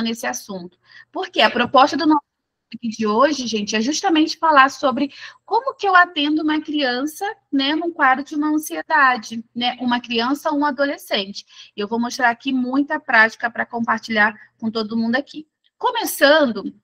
nesse assunto. Porque a proposta do nosso de hoje, gente, é justamente falar sobre como que eu atendo uma criança, né, num quadro de uma ansiedade, né, uma criança ou um adolescente. E eu vou mostrar aqui muita prática para compartilhar com todo mundo aqui. Começando,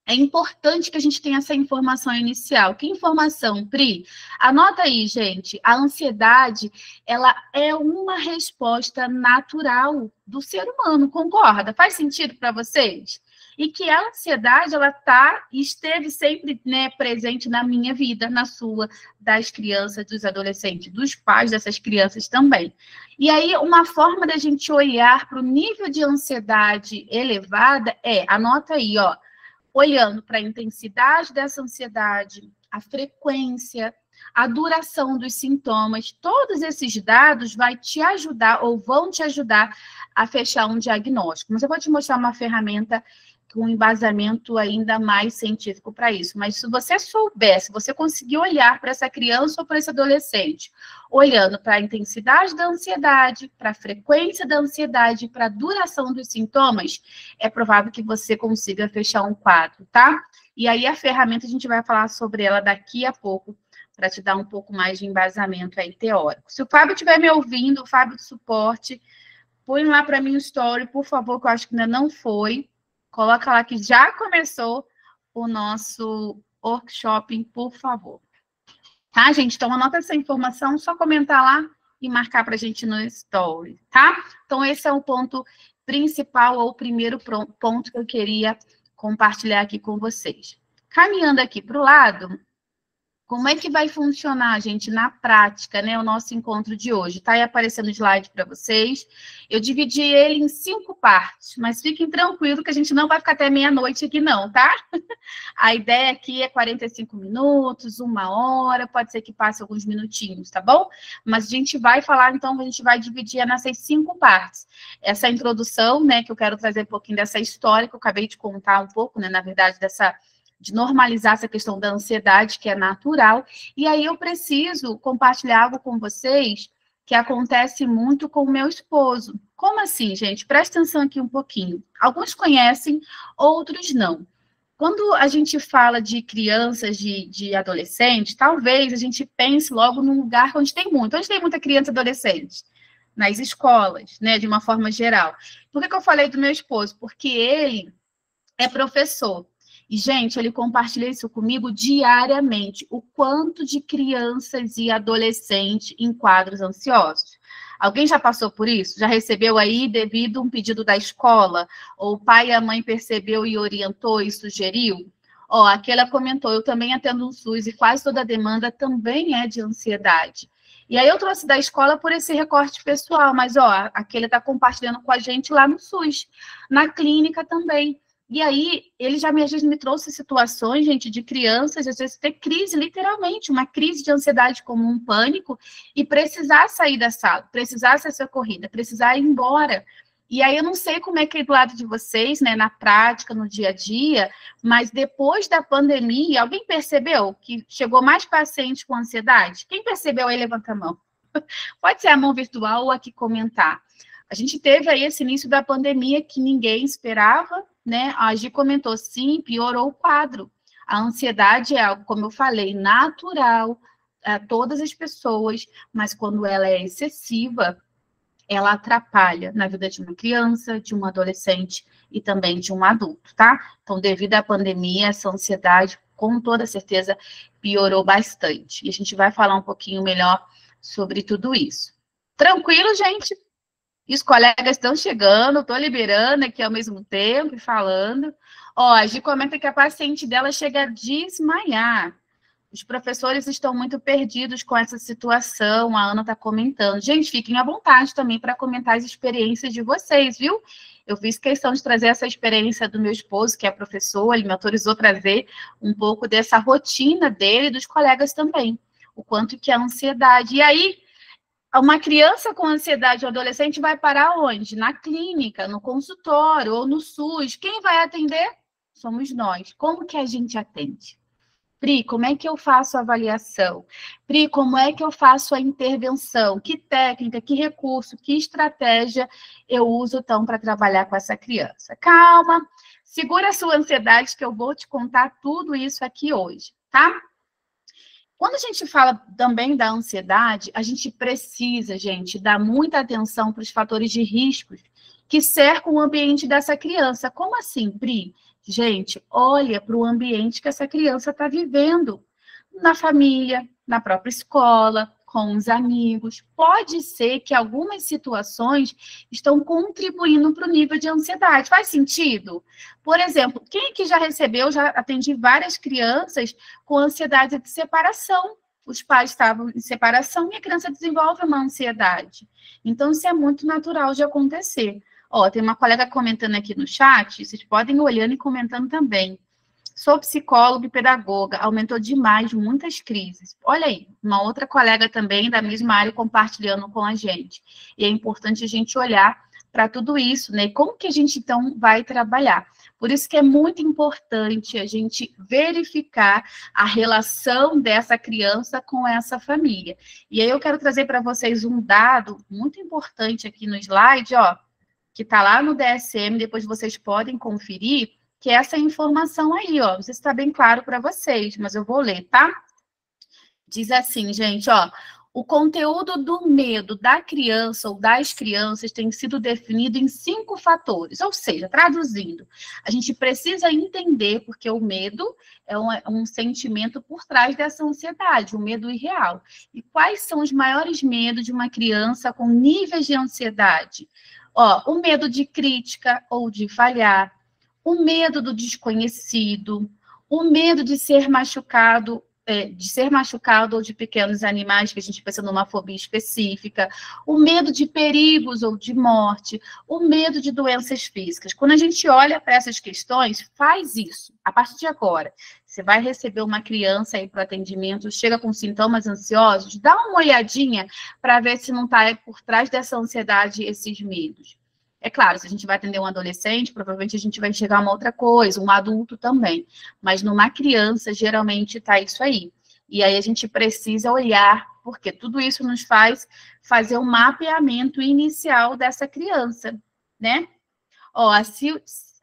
é importante que a gente tenha essa informação inicial. Que informação, Pri? Anota aí, gente. A ansiedade, ela é uma resposta natural do ser humano, concorda? Faz sentido para vocês? E que a ansiedade, ela esteve sempre, né, presente na minha vida, na sua, das crianças, dos adolescentes, dos pais dessas crianças também. E aí, uma forma da gente olhar para o nível de ansiedade elevada anota aí, ó, olhando para a intensidade dessa ansiedade, a frequência, a duração dos sintomas, todos esses dados vai te ajudar ou vão te ajudar a fechar um diagnóstico. Mas eu vou te mostrar uma ferramenta com um embasamento ainda mais científico para isso. Mas se você souber, se você conseguir olhar para essa criança ou para esse adolescente, olhando para a intensidade da ansiedade, para a frequência da ansiedade, para a duração dos sintomas, é provável que você consiga fechar um quadro, tá? E aí a ferramenta a gente vai falar sobre ela daqui a pouco, para te dar um pouco mais de embasamento aí teórico. Se o Fábio estiver me ouvindo, o Fábio do suporte, põe lá para mim o story, por favor, que eu acho que ainda não foi. Coloca lá que já começou o nosso workshop, por favor. Tá, gente? Então, anota essa informação, só comentar lá e marcar para a gente no story, tá? Então, esse é o ponto principal, ou o primeiro ponto que eu queria compartilhar aqui com vocês. Caminhando aqui para o lado, como é que vai funcionar, gente, na prática, né, o nosso encontro de hoje? Tá aí aparecendo o slide para vocês. Eu dividi ele em 5 partes, mas fiquem tranquilos que a gente não vai ficar até meia-noite aqui não, tá? A ideia aqui é 45 minutos, 1 hora, pode ser que passe alguns minutinhos, tá bom? Mas a gente vai falar, então, a gente vai dividir nessas 5 partes. Essa introdução, né, que eu quero trazer um pouquinho dessa história que eu acabei de contar um pouco, né, na verdade, de normalizar essa questão da ansiedade, que é natural. E aí eu preciso compartilhar algo com vocês que acontece muito com o meu esposo. Como assim, gente? Presta atenção aqui um pouquinho. Alguns conhecem, outros não. Quando a gente fala de crianças, de adolescentes, talvez a gente pense logo num lugar onde tem muita criança e adolescente. Nas escolas, né, de uma forma geral. Por que eu falei do meu esposo? Porque ele é professor. E, gente, ele compartilha isso comigo diariamente, o quanto de crianças e adolescentes em quadros ansiosos. Alguém já passou por isso? Já recebeu aí devido a um pedido da escola? Ou o pai e a mãe percebeu e orientou e sugeriu? Ó, aquela comentou, eu também atendo um SUS e quase toda a demanda também é de ansiedade. E aí eu trouxe da escola por esse recorte pessoal, mas, ó, aquele está compartilhando com a gente lá no SUS, na clínica também. E aí, ele já às vezes me trouxe situações, gente, de crianças, às vezes ter crise, literalmente, uma crise de ansiedade como um pânico, e precisar sair da sala, precisar ser socorrida, precisar ir embora. E aí, eu não sei como é que é do lado de vocês, né, na prática, no dia a dia, mas depois da pandemia, alguém percebeu que chegou mais paciente com ansiedade? Quem percebeu aí, levanta a mão. Pode ser a mão virtual ou aqui comentar. A gente teve aí esse início da pandemia que ninguém esperava, né? A Gi comentou, sim, piorou o quadro. A ansiedade é algo, como eu falei, natural a todas as pessoas, mas quando ela é excessiva, ela atrapalha na vida de uma criança, de um adolescente e também de um adulto, tá? Então, devido à pandemia, essa ansiedade, com toda certeza, piorou bastante. E a gente vai falar um pouquinho melhor sobre tudo isso. Tranquilo, gente? E os colegas estão chegando, estou liberando aqui ao mesmo tempo e falando. Ó, a Gi comenta que a paciente dela chega a desmaiar. Os professores estão muito perdidos com essa situação, a Ana está comentando. Gente, fiquem à vontade também para comentar as experiências de vocês, viu? Eu fiz questão de trazer essa experiência do meu esposo, que é professor, ele me autorizou a trazer um pouco dessa rotina dele e dos colegas também. O quanto que é a ansiedade. E aí, uma criança com ansiedade ou adolescente vai parar onde? Na clínica, no consultório ou no SUS. Quem vai atender? Somos nós. Como que a gente atende? Pri, como é que eu faço a avaliação? Pri, como é que eu faço a intervenção? Que técnica, que recurso, que estratégia eu uso, então, para trabalhar com essa criança? Calma, segura a sua ansiedade, que eu vou te contar tudo isso aqui hoje, tá? Quando a gente fala também da ansiedade, a gente precisa, gente, dar muita atenção para os fatores de riscos que cercam o ambiente dessa criança. Como assim, Pri? Gente, olha para o ambiente que essa criança está vivendo. Na família, na própria escola, com os amigos. Pode ser que algumas situações estão contribuindo para o nível de ansiedade. Faz sentido? Por exemplo, quem aqui já recebeu, já atendi várias crianças com ansiedade de separação. Os pais estavam em separação e a criança desenvolve uma ansiedade. Então, isso é muito natural de acontecer. Ó, tem uma colega comentando aqui no chat, vocês podem ir olhando e comentando também. Sou psicóloga e pedagoga, aumentou demais muitas crises. Olha aí, uma outra colega também da mesma área compartilhando com a gente. E é importante a gente olhar para tudo isso, né? Como que a gente, então, vai trabalhar? Por isso que é muito importante a gente verificar a relação dessa criança com essa família. E aí eu quero trazer para vocês um dado muito importante aqui no slide, ó, que está lá no DSM, depois vocês podem conferir, que é essa informação aí, ó. Não sei se está bem claro para vocês, mas eu vou ler, tá? Diz assim, gente, ó. O conteúdo do medo da criança ou das crianças tem sido definido em 5 fatores. Ou seja, traduzindo, a gente precisa entender porque o medo é um sentimento por trás dessa ansiedade, um medo irreal. E quais são os maiores medos de uma criança com níveis de ansiedade? Ó, o medo de crítica ou de falhar, o medo do desconhecido, o medo de ser machucado ou de pequenos animais, que a gente pensa numa fobia específica, o medo de perigos ou de morte, o medo de doenças físicas. Quando a gente olha para essas questões, faz isso. A partir de agora, você vai receber uma criança aí para o atendimento, chega com sintomas ansiosos, dá uma olhadinha para ver se não está por trás dessa ansiedade esses medos. É claro, se a gente vai atender um adolescente, provavelmente a gente vai enxergar uma outra coisa, um adulto também. Mas numa criança, geralmente está isso aí. E aí a gente precisa olhar, porque tudo isso nos faz fazer um mapeamento inicial dessa criança, né? Ó,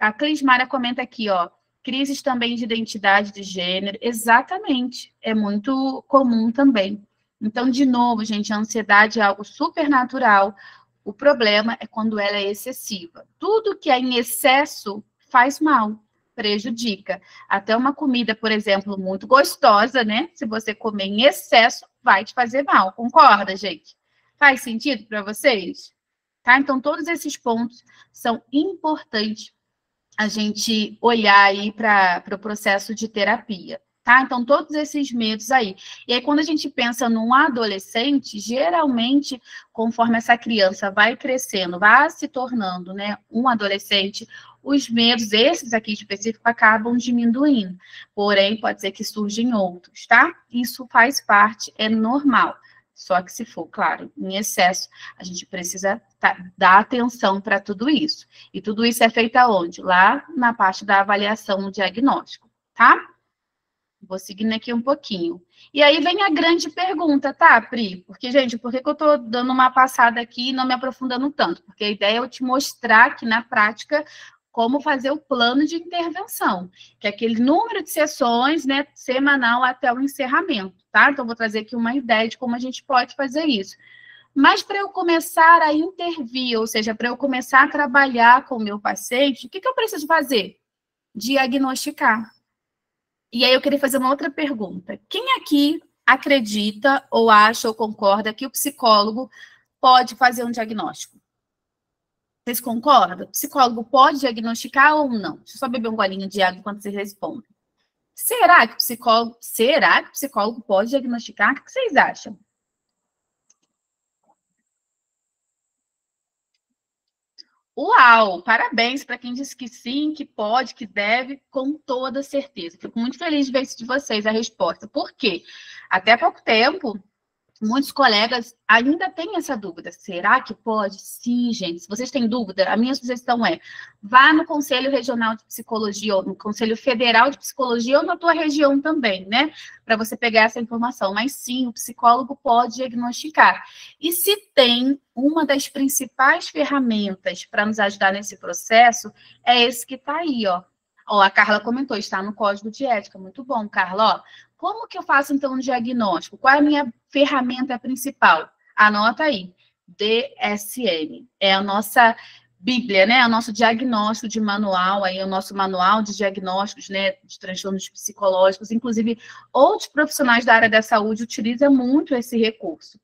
a Clismara comenta aqui, ó, crises também de identidade de gênero. Exatamente, é muito comum também. Então, de novo, gente, a ansiedade é algo super natural. O problema é quando ela é excessiva. Tudo que é em excesso faz mal, prejudica. Até uma comida, por exemplo, muito gostosa, né? Se você comer em excesso, vai te fazer mal. Concorda, gente? Faz sentido para vocês? Tá? Então, todos esses pontos são importantes a gente olhar aí para o processo de terapia. Tá? Então, todos esses medos aí. E aí, quando a gente pensa num adolescente, geralmente, conforme essa criança vai crescendo, vai se tornando, né, um adolescente, os medos, esses aqui específicos, acabam diminuindo. Porém, pode ser que surjam outros, tá? Isso faz parte, é normal. Só que se for, claro, em excesso, a gente precisa dar atenção para tudo isso. E tudo isso é feito aonde? Lá na parte da avaliação no diagnóstico, tá? Vou seguindo aqui um pouquinho. E aí vem a grande pergunta, tá, Pri? Porque, gente, por que eu estou dando uma passada aqui e não me aprofundando tanto? Porque a ideia é eu te mostrar aqui na prática como fazer o plano de intervenção, que é aquele número de sessões, né, semanal até o encerramento, tá? Então, vou trazer aqui uma ideia de como a gente pode fazer isso. Mas para eu começar a intervir, ou seja, para eu começar a trabalhar com o meu paciente, o que eu preciso fazer? Diagnosticar. E aí eu queria fazer uma outra pergunta. Quem aqui acredita ou acha ou concorda que o psicólogo pode fazer um diagnóstico? Vocês concordam? O psicólogo pode diagnosticar ou não? Deixa eu só beber um golinho de água enquanto vocês respondem. Será que o psicólogo pode diagnosticar? O que vocês acham? Uau! Parabéns para quem disse que sim, que pode, que deve, com toda certeza. Fico muito feliz de ver isso de vocês, a resposta. Por quê? Até pouco tempo, Muitos colegas ainda têm essa dúvida. Será que pode? Sim, gente. Se vocês têm dúvida, a minha sugestão é: vá no Conselho Regional de Psicologia, ou no Conselho Federal de Psicologia, ou na tua região também, né? Para você pegar essa informação. Mas sim, o psicólogo pode diagnosticar. E se tem uma das principais ferramentas para nos ajudar nesse processo, é esse que está aí, ó. Ó, a Carla comentou, está no Código de Ética. Muito bom, Carla. Ó, como que eu faço, então, um diagnóstico? Qual é a minha ferramenta principal? Anota aí, DSM. É a nossa Bíblia, né? É o nosso diagnóstico de manual, aí é o nosso manual de diagnósticos, né, de transtornos psicológicos. Inclusive, outros profissionais da área da saúde utilizam muito esse recurso.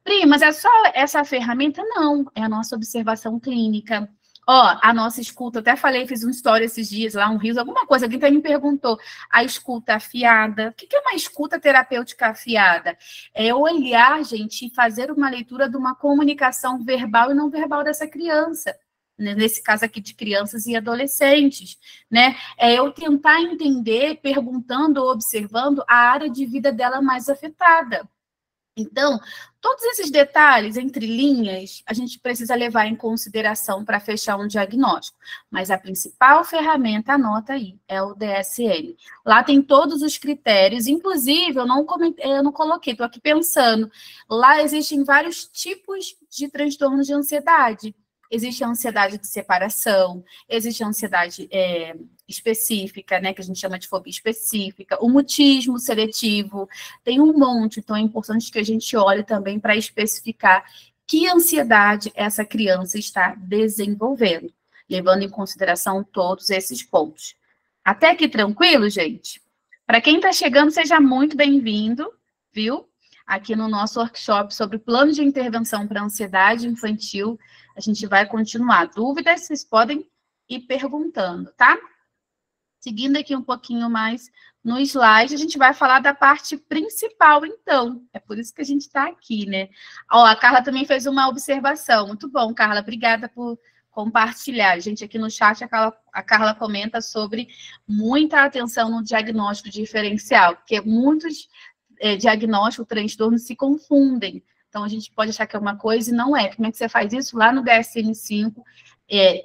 Pri, mas é só essa ferramenta? Não, é a nossa observação clínica. Ó, a nossa escuta, até falei, fiz um story esses dias lá, um riso, alguma coisa, alguém até me perguntou, a escuta afiada. O que é uma escuta terapêutica afiada? É olhar, gente, e fazer uma leitura de uma comunicação verbal e não verbal dessa criança. Nesse caso aqui de crianças e adolescentes, né? É eu tentar entender, perguntando ou observando a área de vida dela mais afetada. Então, todos esses detalhes, entre linhas, a gente precisa levar em consideração para fechar um diagnóstico. Mas a principal ferramenta, anota aí, é o DSM. Lá tem todos os critérios, inclusive, eu não coloquei, estou aqui pensando. Lá existem vários tipos de transtornos de ansiedade. Existe a ansiedade de separação, existe a ansiedade específica, né, que a gente chama de fobia específica, o mutismo seletivo, tem um monte, então é importante que a gente olhe também para especificar que ansiedade essa criança está desenvolvendo, levando em consideração todos esses pontos. Até aqui tranquilo, gente? Para quem está chegando, seja muito bem-vindo, viu? Aqui no nosso workshop sobre plano de intervenção para ansiedade infantil, a gente vai continuar. Dúvidas, vocês podem ir perguntando, tá? Seguindo aqui um pouquinho mais no slide, a gente vai falar da parte principal, então. É por isso que a gente está aqui, né? Ó, a Carla também fez uma observação. Muito bom, Carla. Obrigada por compartilhar. Gente, aqui no chat, a Carla comenta sobre muita atenção no diagnóstico diferencial, porque muitos diagnósticos, transtornos se confundem. Então, a gente pode achar que é uma coisa e não é. Como é que você faz isso? Lá no DSM-5,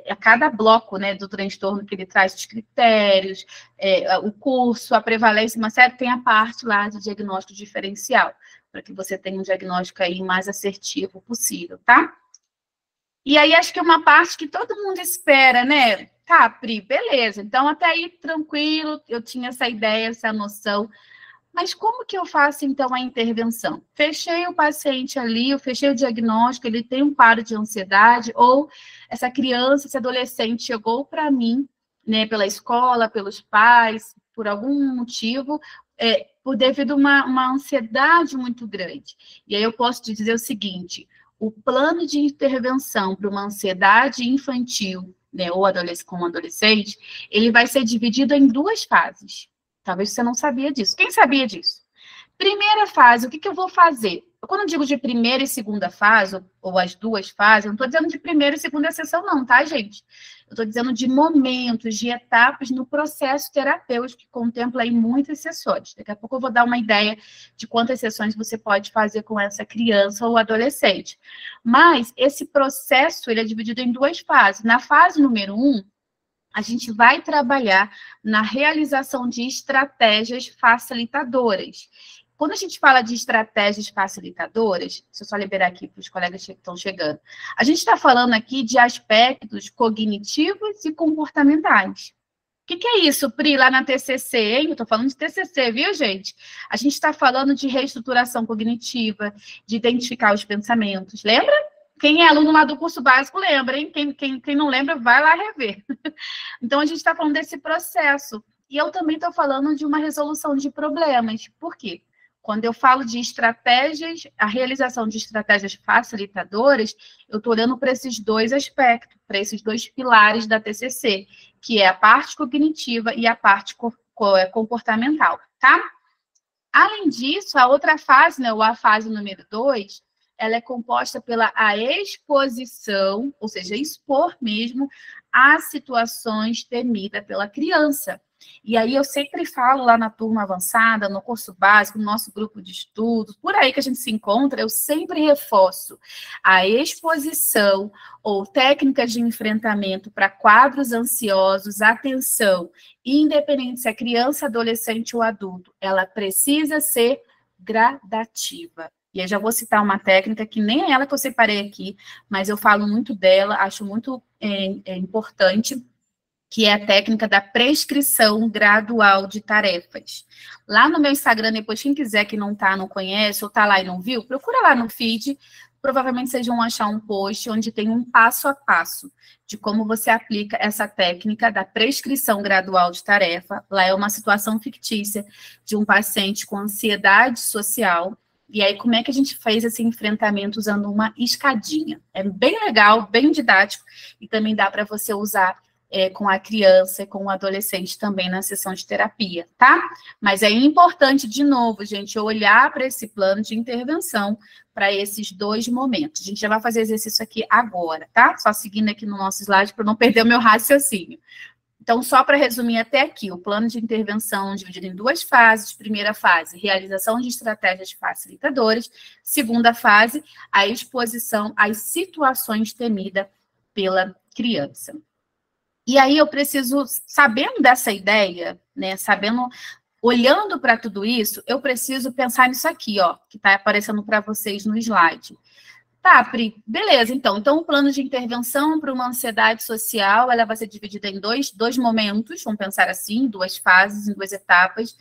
a cada bloco, né, do transtorno que ele traz os critérios, o curso, a prevalência, uma série, tem a parte lá de diagnóstico diferencial, para que você tenha um diagnóstico aí mais assertivo possível, tá? E aí, acho que é uma parte que todo mundo espera, né? Tá, Pri, beleza. Então, até aí, tranquilo, eu tinha essa ideia, essa noção. Mas como que eu faço, então, a intervenção? Fechei o paciente ali, eu fechei o diagnóstico, ele tem um quadro de ansiedade, ou essa criança, esse adolescente chegou para mim, né, pela escola, pelos pais, por algum motivo, devido a uma ansiedade muito grande. E aí eu posso te dizer o seguinte, o plano de intervenção para uma ansiedade infantil, né, ou com um adolescente, ele vai ser dividido em duas fases. Talvez você não sabia disso. Quem sabia disso? Primeira fase, o que eu vou fazer? Quando eu digo de primeira e segunda fase, ou as duas fases, eu não estou dizendo de primeira e segunda sessão, não, tá, gente? Eu estou dizendo de momentos, de etapas no processo terapêutico, que contempla aí muitas sessões. Daqui a pouco eu vou dar uma ideia de quantas sessões você pode fazer com essa criança ou adolescente. Mas esse processo, ele é dividido em duas fases. Na fase número 1, a gente vai trabalhar na realização de estratégias facilitadoras. Quando a gente fala de estratégias facilitadoras, deixa eu só liberar aqui para os colegas que estão chegando, a gente está falando aqui de aspectos cognitivos e comportamentais. O que é isso, Pri, lá na TCC, hein? Eu estou falando de TCC, viu, gente? A gente está falando de reestruturação cognitiva, de identificar os pensamentos, lembra? Quem é aluno lá do curso básico lembra, hein? Quem não lembra, vai lá rever. Então, a gente está falando desse processo. E eu também estou falando de uma resolução de problemas. Por quê? Quando eu falo de estratégias, a realização de estratégias facilitadoras, eu estou olhando para esses dois aspectos, para esses dois pilares da TCC, que é a parte cognitiva e a parte comportamental, tá? Além disso, a outra fase, né, ou a fase número 2, ela é composta pela a exposição, ou seja, expor mesmo as situações temidas pela criança. E aí eu sempre falo lá na turma avançada, no curso básico, no nosso grupo de estudos, por aí que a gente se encontra, eu sempre reforço a exposição ou técnicas de enfrentamento para quadros ansiosos, atenção, independente se é criança, adolescente ou adulto, ela precisa ser gradativa. E eu já vou citar uma técnica que nem é ela que eu separei aqui, mas eu falo muito dela, acho muito importante, que é a técnica da prescrição gradual de tarefas. Lá no meu Instagram, depois, quem quiser que não conhece, ou tá lá e não viu, procura lá no feed, provavelmente vocês vão achar um post onde tem um passo a passo de como você aplica essa técnica da prescrição gradual de tarefa. Lá é uma situação fictícia de um paciente com ansiedade social. E aí, como é que a gente fez esse enfrentamento usando uma escadinha? É bem legal, bem didático, e também dá para você usar com a criança e com o adolescente também na sessão de terapia, tá? Mas é importante, de novo, gente, olhar para esse plano de intervenção para esses dois momentos. A gente já vai fazer exercício aqui agora, tá? Só seguindo aqui no nosso slide para não perder o meu raciocínio. Então, só para resumir até aqui, o plano de intervenção dividido em duas fases. Primeira fase, realização de estratégias facilitadoras. Segunda fase, a exposição às situações temidas pela criança. E aí eu preciso, sabendo dessa ideia, né, olhando para tudo isso, eu preciso pensar nisso aqui, ó, que está aparecendo para vocês no slide. Tá, Pri, beleza, então o plano de intervenção para uma ansiedade social, ela vai ser dividida em dois momentos, vamos pensar assim, duas fases, em duas etapas,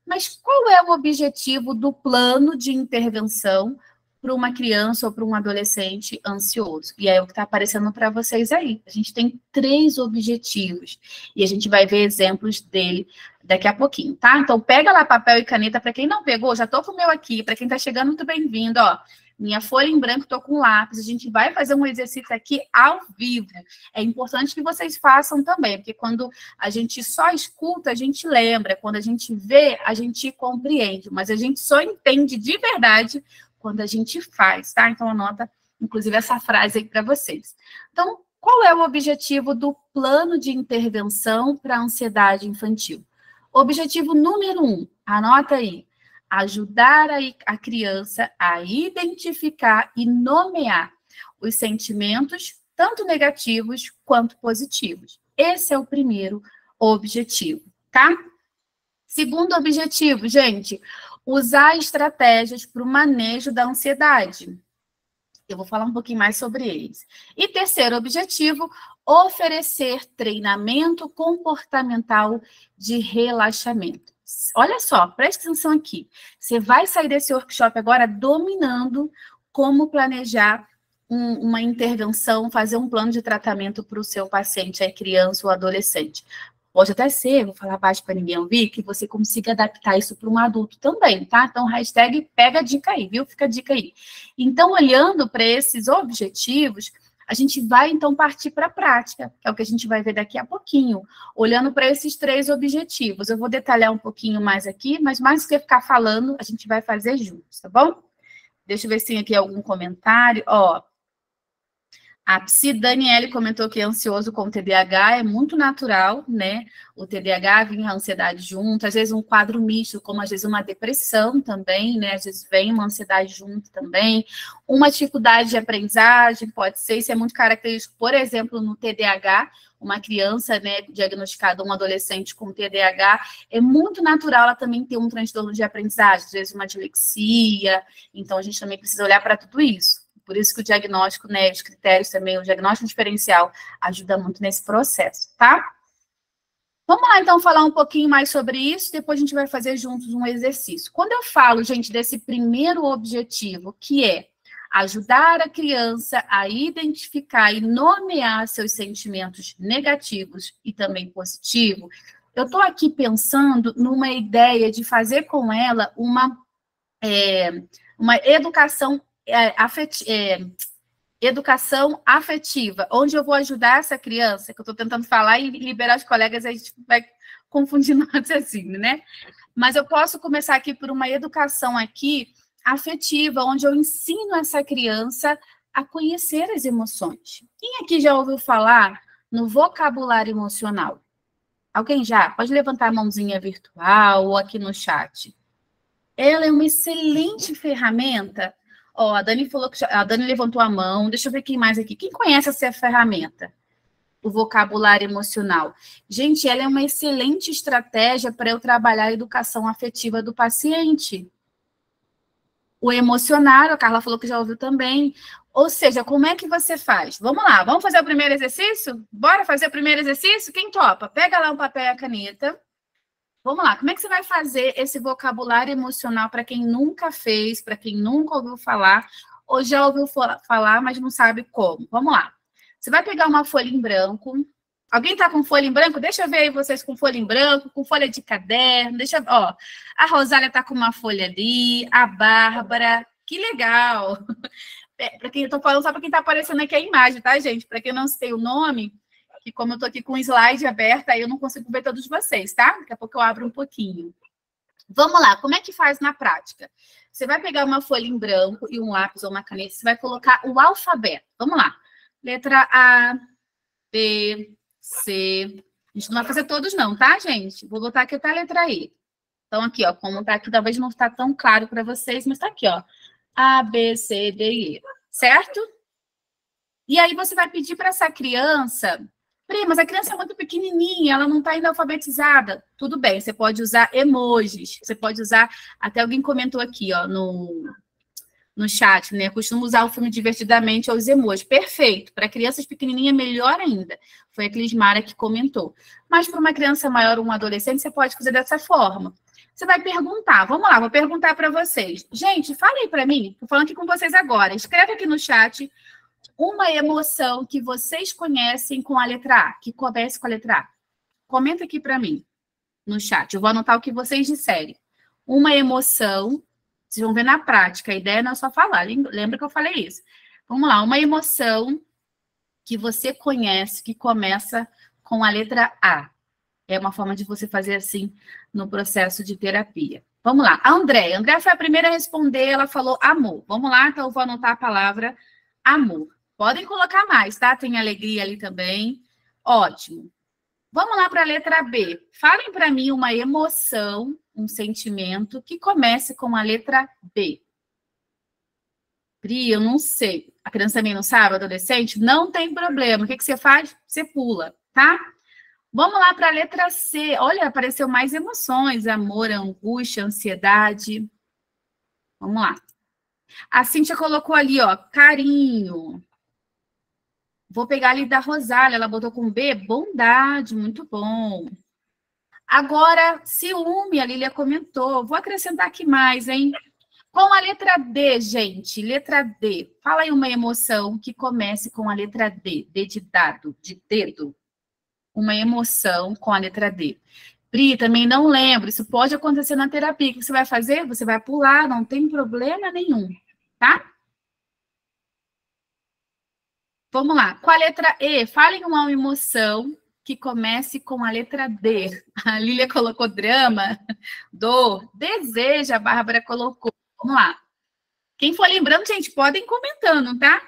mas qual é o objetivo do plano de intervenção para uma criança ou para um adolescente ansioso? E é o que está aparecendo para vocês aí. A gente tem 3 objetivos, e a gente vai ver exemplos dele daqui a pouquinho, tá? Então, pega lá papel e caneta, para quem não pegou, já estou com o meu aqui, para quem está chegando, muito bem-vindo, ó. Minha folha em branco, estou com lápis, a gente vai fazer um exercício aqui ao vivo. É importante que vocês façam também, porque quando a gente só escuta, a gente lembra, quando a gente vê, a gente compreende, mas a gente só entende de verdade quando a gente faz, tá? Então, anota, inclusive, essa frase aí para vocês. Então, qual é o objetivo do plano de intervenção para a ansiedade infantil? Objetivo número 1, anota aí, ajudar a criança a identificar e nomear os sentimentos, tanto negativos quanto positivos. Esse é o primeiro objetivo, tá? Segundo objetivo, gente, usar estratégias para o manejo da ansiedade. Eu vou falar um pouquinho mais sobre eles. E terceiro objetivo, oferecer treinamento comportamental de relaxamento. Olha só, preste atenção aqui. Você vai sair desse workshop agora dominando como planejar uma intervenção, fazer um plano de tratamento para o seu paciente, a criança ou adolescente. Pode até ser, vou falar baixo para ninguém ouvir, que você consiga adaptar isso para um adulto também, tá? Então, hashtag pega a dica aí, viu? Fica a dica aí. Então, olhando para esses objetivos, a gente vai, então, partir para a prática, que é o que a gente vai ver daqui a pouquinho, olhando para esses 3 objetivos. Eu vou detalhar um pouquinho mais aqui, mas mais do que ficar falando, a gente vai fazer juntos, tá bom? Deixa eu ver se tem aqui algum comentário. Ó, a Psi Daniele comentou que ansioso com TDAH é muito natural, né? O TDAH vem a ansiedade junto, às vezes um quadro misto, como às vezes uma depressão também, né? Às vezes vem uma ansiedade junto também. Uma dificuldade de aprendizagem pode ser, isso é muito característico, por exemplo, no TDAH, uma criança, né, diagnosticada, um adolescente com TDAH, é muito natural ela também ter um transtorno de aprendizagem, às vezes uma dislexia, então a gente também precisa olhar para tudo isso. Por isso que o diagnóstico, né, os critérios também, o diagnóstico diferencial ajuda muito nesse processo, tá? Vamos lá, então, falar um pouquinho mais sobre isso, depois a gente vai fazer juntos um exercício. Quando eu falo, gente, desse primeiro objetivo, que é ajudar a criança a identificar e nomear seus sentimentos negativos e também positivos, eu estou aqui pensando numa ideia de fazer com ela uma educação educação afetiva, onde eu vou ajudar essa criança, que eu estou tentando falar e liberar os colegas, a gente vai confundindo assim, né? Mas eu posso começar aqui por uma educação aqui afetiva, onde eu ensino essa criança a conhecer as emoções. Quem aqui já ouviu falar no vocabulário emocional? Alguém já? Pode levantar a mãozinha virtual ou aqui no chat. Ela é uma excelente ferramenta. Ó, a Dani falou que a Dani levantou a mão. Deixa eu ver quem mais aqui. Quem conhece essa ferramenta? O vocabulário emocional. Gente, ela é uma excelente estratégia para eu trabalhar a educação afetiva do paciente. O emocionário, a Carla falou que já ouviu também. Ou seja, como é que você faz? Vamos lá, vamos fazer o primeiro exercício? Bora fazer o primeiro exercício? Quem topa? Pega lá um papel e a caneta. Vamos lá, como é que você vai fazer esse vocabulário emocional para quem nunca fez, para quem nunca ouviu falar, ou já ouviu falar, mas não sabe como? Vamos lá. Você vai pegar uma folha em branco. Alguém está com folha em branco? Deixa eu ver aí vocês com folha em branco, com folha de caderno. Ó, a Rosália está com uma folha ali, a Bárbara. Que legal! Para quem eu estou falando, só para quem está aparecendo aqui a imagem, tá, gente? Para quem não sei o nome, que como eu estou aqui com o slide aberto, aí eu não consigo ver todos vocês, tá? Daqui a pouco eu abro um pouquinho. Vamos lá, como é que faz na prática? Você vai pegar uma folha em branco e um lápis ou uma caneta, você vai colocar o alfabeto. Vamos lá. Letra A, B, C. A gente não vai fazer todos não, tá, gente? Vou botar aqui até a letra E. Então, aqui, ó, como tá aqui, talvez não está tão claro para vocês, mas tá aqui, ó. A, B, C, D e E. Certo? E aí você vai pedir para essa criança... Mas a criança é muito pequenininha, ela não está ainda alfabetizada. Tudo bem, você pode usar emojis, você pode usar... Até alguém comentou aqui, ó, no chat, né? Eu costumo usar o filme Divertidamente ou os emojis. Perfeito. Para crianças pequenininhas, melhor ainda. Foi a Clismara que comentou. Mas para uma criança maior ou um adolescente, você pode fazer dessa forma. Você vai perguntar. Vamos lá, vou perguntar para vocês. Gente, fala aí para mim. Estou falando aqui com vocês agora. Escreve aqui no chat uma emoção que vocês conhecem com a letra A, que comece com a letra A. Comenta aqui para mim, no chat. Eu vou anotar o que vocês disserem. Uma emoção, vocês vão ver na prática, a ideia não é só falar, lembra que eu falei isso. Vamos lá, uma emoção que você conhece, que começa com a letra A. É uma forma de você fazer assim no processo de terapia. Vamos lá, a Andréia. A Andréia foi a primeira a responder, ela falou amor. Vamos lá, então eu vou anotar a palavra amor. Podem colocar mais, tá? Tem alegria ali também. Ótimo. Vamos lá para a letra B. Falem para mim uma emoção, um sentimento que comece com a letra B. Pri, eu não sei. A criança também não sabe, adolescente? Não tem problema. O que você faz? Você pula, tá? Vamos lá para a letra C. Olha, apareceu mais emoções. Amor, angústia, ansiedade. Vamos lá. A Cíntia colocou ali, ó, carinho. Vou pegar ali da Rosália, ela botou com B, bondade, muito bom. Agora, ciúme, a Lília comentou. Vou acrescentar aqui mais, hein? Com a letra D, gente, letra D. Fala aí uma emoção que comece com a letra D. D de dado, de dedo. Uma emoção com a letra D. Pri, também não lembro, isso pode acontecer na terapia. O que você vai fazer? Você vai pular, não tem problema nenhum, tá? Vamos lá. Com a letra E, falem uma emoção que comece com a letra D. A Lília colocou drama, dor, desejo, a Bárbara colocou. Vamos lá. Quem for lembrando, gente, podem ir comentando, tá?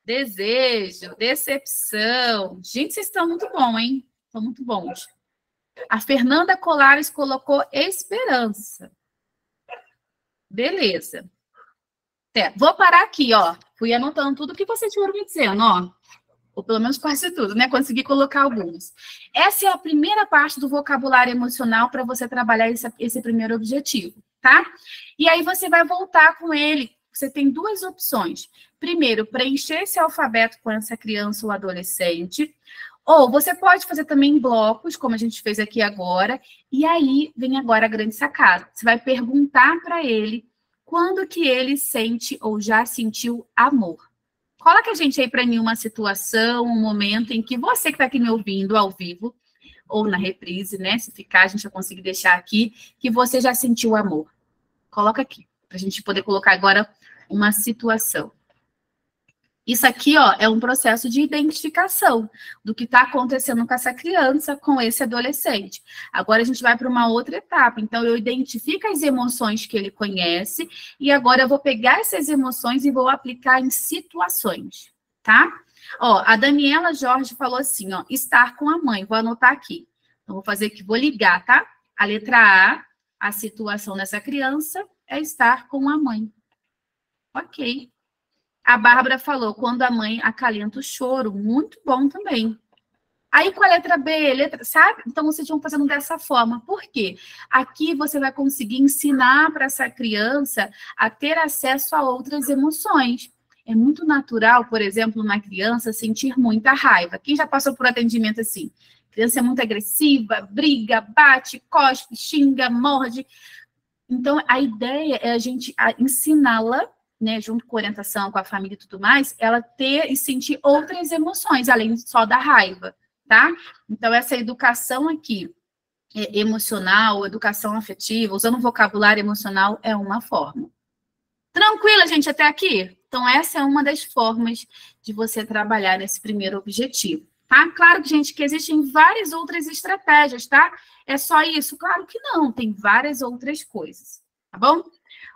Desejo, decepção. Gente, vocês estão muito bons, hein? Estão muito bons. A Fernanda Colares colocou esperança. Beleza. Vou parar aqui, ó. Fui anotando tudo que vocês foram me dizendo, ó. Ou pelo menos quase tudo, né? Consegui colocar alguns. Essa é a primeira parte do vocabulário emocional para você trabalhar esse primeiro objetivo, tá? E aí você vai voltar com ele. Você tem duas opções. Primeiro, preencher esse alfabeto com essa criança ou adolescente. Ou você pode fazer também em blocos, como a gente fez aqui agora. E aí vem agora a grande sacada. Você vai perguntar para ele quando que ele sente ou já sentiu amor. Coloca a gente aí para mim uma situação, um momento em que você que está aqui me ouvindo ao vivo, ou na reprise, né? Se ficar, a gente vai conseguir deixar aqui, que você já sentiu amor. Coloca aqui, para a gente poder colocar agora uma situação. Isso aqui, ó, é um processo de identificação do que está acontecendo com essa criança, com esse adolescente. Agora a gente vai para uma outra etapa. Então, eu identifico as emoções que ele conhece e agora eu vou pegar essas emoções e vou aplicar em situações, tá? Ó, a Daniela Jorge falou assim, ó, estar com a mãe. Vou anotar aqui. Então, vou fazer aqui, vou ligar, tá? A letra A situação dessa criança é estar com a mãe. Ok. A Bárbara falou, quando a mãe acalenta o choro, muito bom também. Aí com a letra B, sabe? Então vocês vão fazendo dessa forma. Por quê? Aqui você vai conseguir ensinar para essa criança a ter acesso a outras emoções. É muito natural, por exemplo, uma criança sentir muita raiva. Quem já passou por atendimento assim? A criança é muito agressiva, briga, bate, cospe, xinga, morde. Então a ideia é a gente ensiná-la, né, junto com a orientação, com a família e tudo mais, ela ter e sentir outras emoções, além só da raiva, tá? Então, essa educação aqui, emocional, educação afetiva, usando vocabulário emocional, é uma forma. Tranquila, gente, até aqui? Então, essa é uma das formas de você trabalhar nesse primeiro objetivo, tá? Claro, gente, que existem várias outras estratégias, tá? É só isso? Claro que não, tem várias outras coisas, tá bom?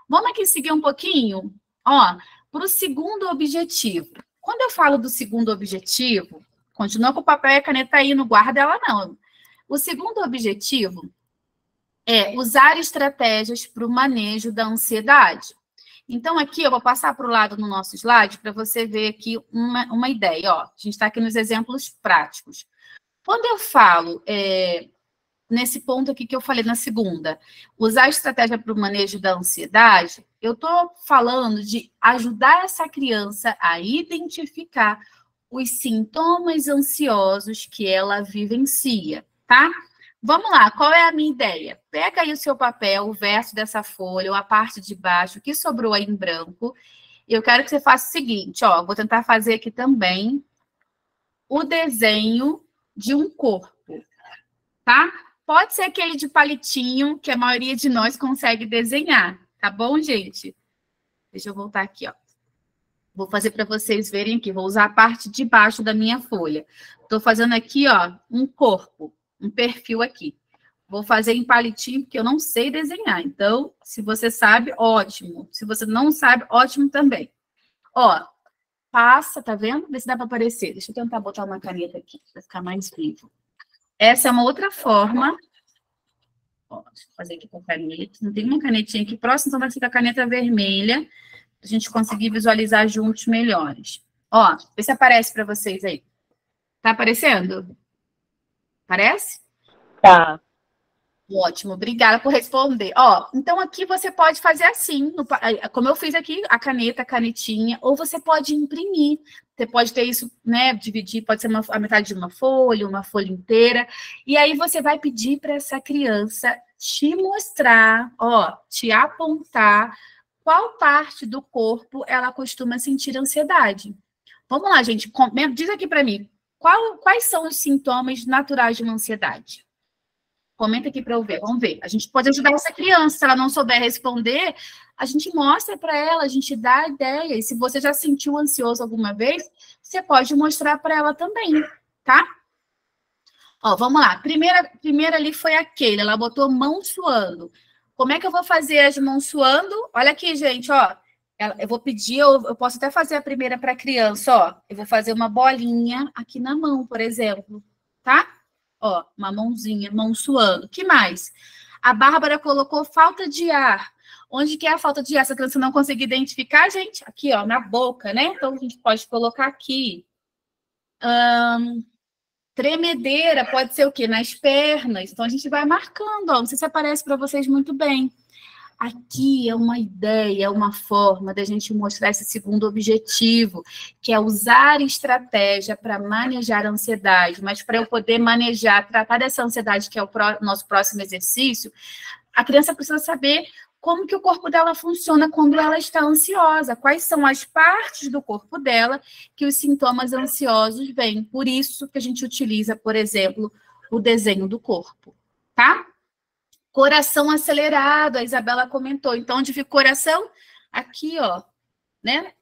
Vamos aqui seguir um pouquinho. Ó, para o segundo objetivo. Quando eu falo do segundo objetivo, continua com o papel e a caneta aí, não guarda ela não. O segundo objetivo é usar estratégias para o manejo da ansiedade. Então, aqui eu vou passar para o lado no nosso slide para você ver aqui uma ideia. Ó, a gente está aqui nos exemplos práticos. Quando eu falo nesse ponto aqui que eu falei na segunda, usar estratégia para o manejo da ansiedade, eu estou falando de ajudar essa criança a identificar os sintomas ansiosos que ela vivencia, tá? Vamos lá, qual é a minha ideia? Pega aí o seu papel, o verso dessa folha, ou a parte de baixo, que sobrou aí em branco. Eu quero que você faça o seguinte, ó, vou tentar fazer aqui também o desenho de um corpo, tá? Pode ser aquele de palitinho, que a maioria de nós consegue desenhar, tá bom, gente? Deixa eu voltar aqui, ó. Vou fazer para vocês verem aqui. Vou usar a parte de baixo da minha folha. Estou fazendo aqui, ó, um corpo, um perfil aqui. Vou fazer em palitinho, porque eu não sei desenhar. Então, se você sabe, ótimo. Se você não sabe, ótimo também. Ó, passa, tá vendo? Vê se dá para aparecer. Deixa eu tentar botar uma caneta aqui, para ficar mais vivo. Essa é uma outra forma. Ó, deixa eu fazer aqui com caneta. Não tem uma canetinha aqui próxima, então vai ficar a caneta vermelha, para a gente conseguir visualizar juntos melhores. Ó, vê se aparece para vocês aí. Tá aparecendo? Aparece? Tá. Ótimo, obrigada por responder. Ó, então aqui você pode fazer assim, como eu fiz aqui, a caneta, a canetinha, ou você pode imprimir. Você pode ter isso, né, dividir, pode ser a metade de uma folha inteira, e aí você vai pedir para essa criança te mostrar, ó, te apontar qual parte do corpo ela costuma sentir ansiedade. Vamos lá, gente, diz aqui para mim, quais são os sintomas naturais de uma ansiedade? Comenta aqui para eu ver, vamos ver. A gente pode ajudar essa criança, se ela não souber responder, a gente mostra para ela, a gente dá a ideia. E se você já sentiu ansioso alguma vez, você pode mostrar para ela também, tá? Ó, vamos lá. Primeira ali foi a Keila, ela botou mão suando. Como é que eu vou fazer as mãos suando? Olha aqui, gente, ó. Eu vou pedir, eu posso até fazer a primeira para a criança, ó. Eu vou fazer uma bolinha aqui na mão, por exemplo, tá? Ó, uma mãozinha, mão suando. Que mais? A Bárbara colocou falta de ar. Onde que é a falta de ar? Se a criança não conseguir identificar, gente, aqui, ó, na boca, né? Então, a gente pode colocar aqui. Tremedeira pode ser o quê? Nas pernas. Então, a gente vai marcando, ó. Não sei se aparece para vocês muito bem. Aqui é uma ideia, uma forma da gente mostrar esse segundo objetivo, que é usar estratégia para manejar a ansiedade. Mas para eu poder manejar, tratar dessa ansiedade, que é o nosso próximo exercício, a criança precisa saber como que o corpo dela funciona quando ela está ansiosa, quais são as partes do corpo dela que os sintomas ansiosos vêm. Por isso que a gente utiliza, por exemplo, o desenho do corpo, tá? Coração acelerado, a Isabela comentou. Então, onde fica o coração? Aqui, ó, né?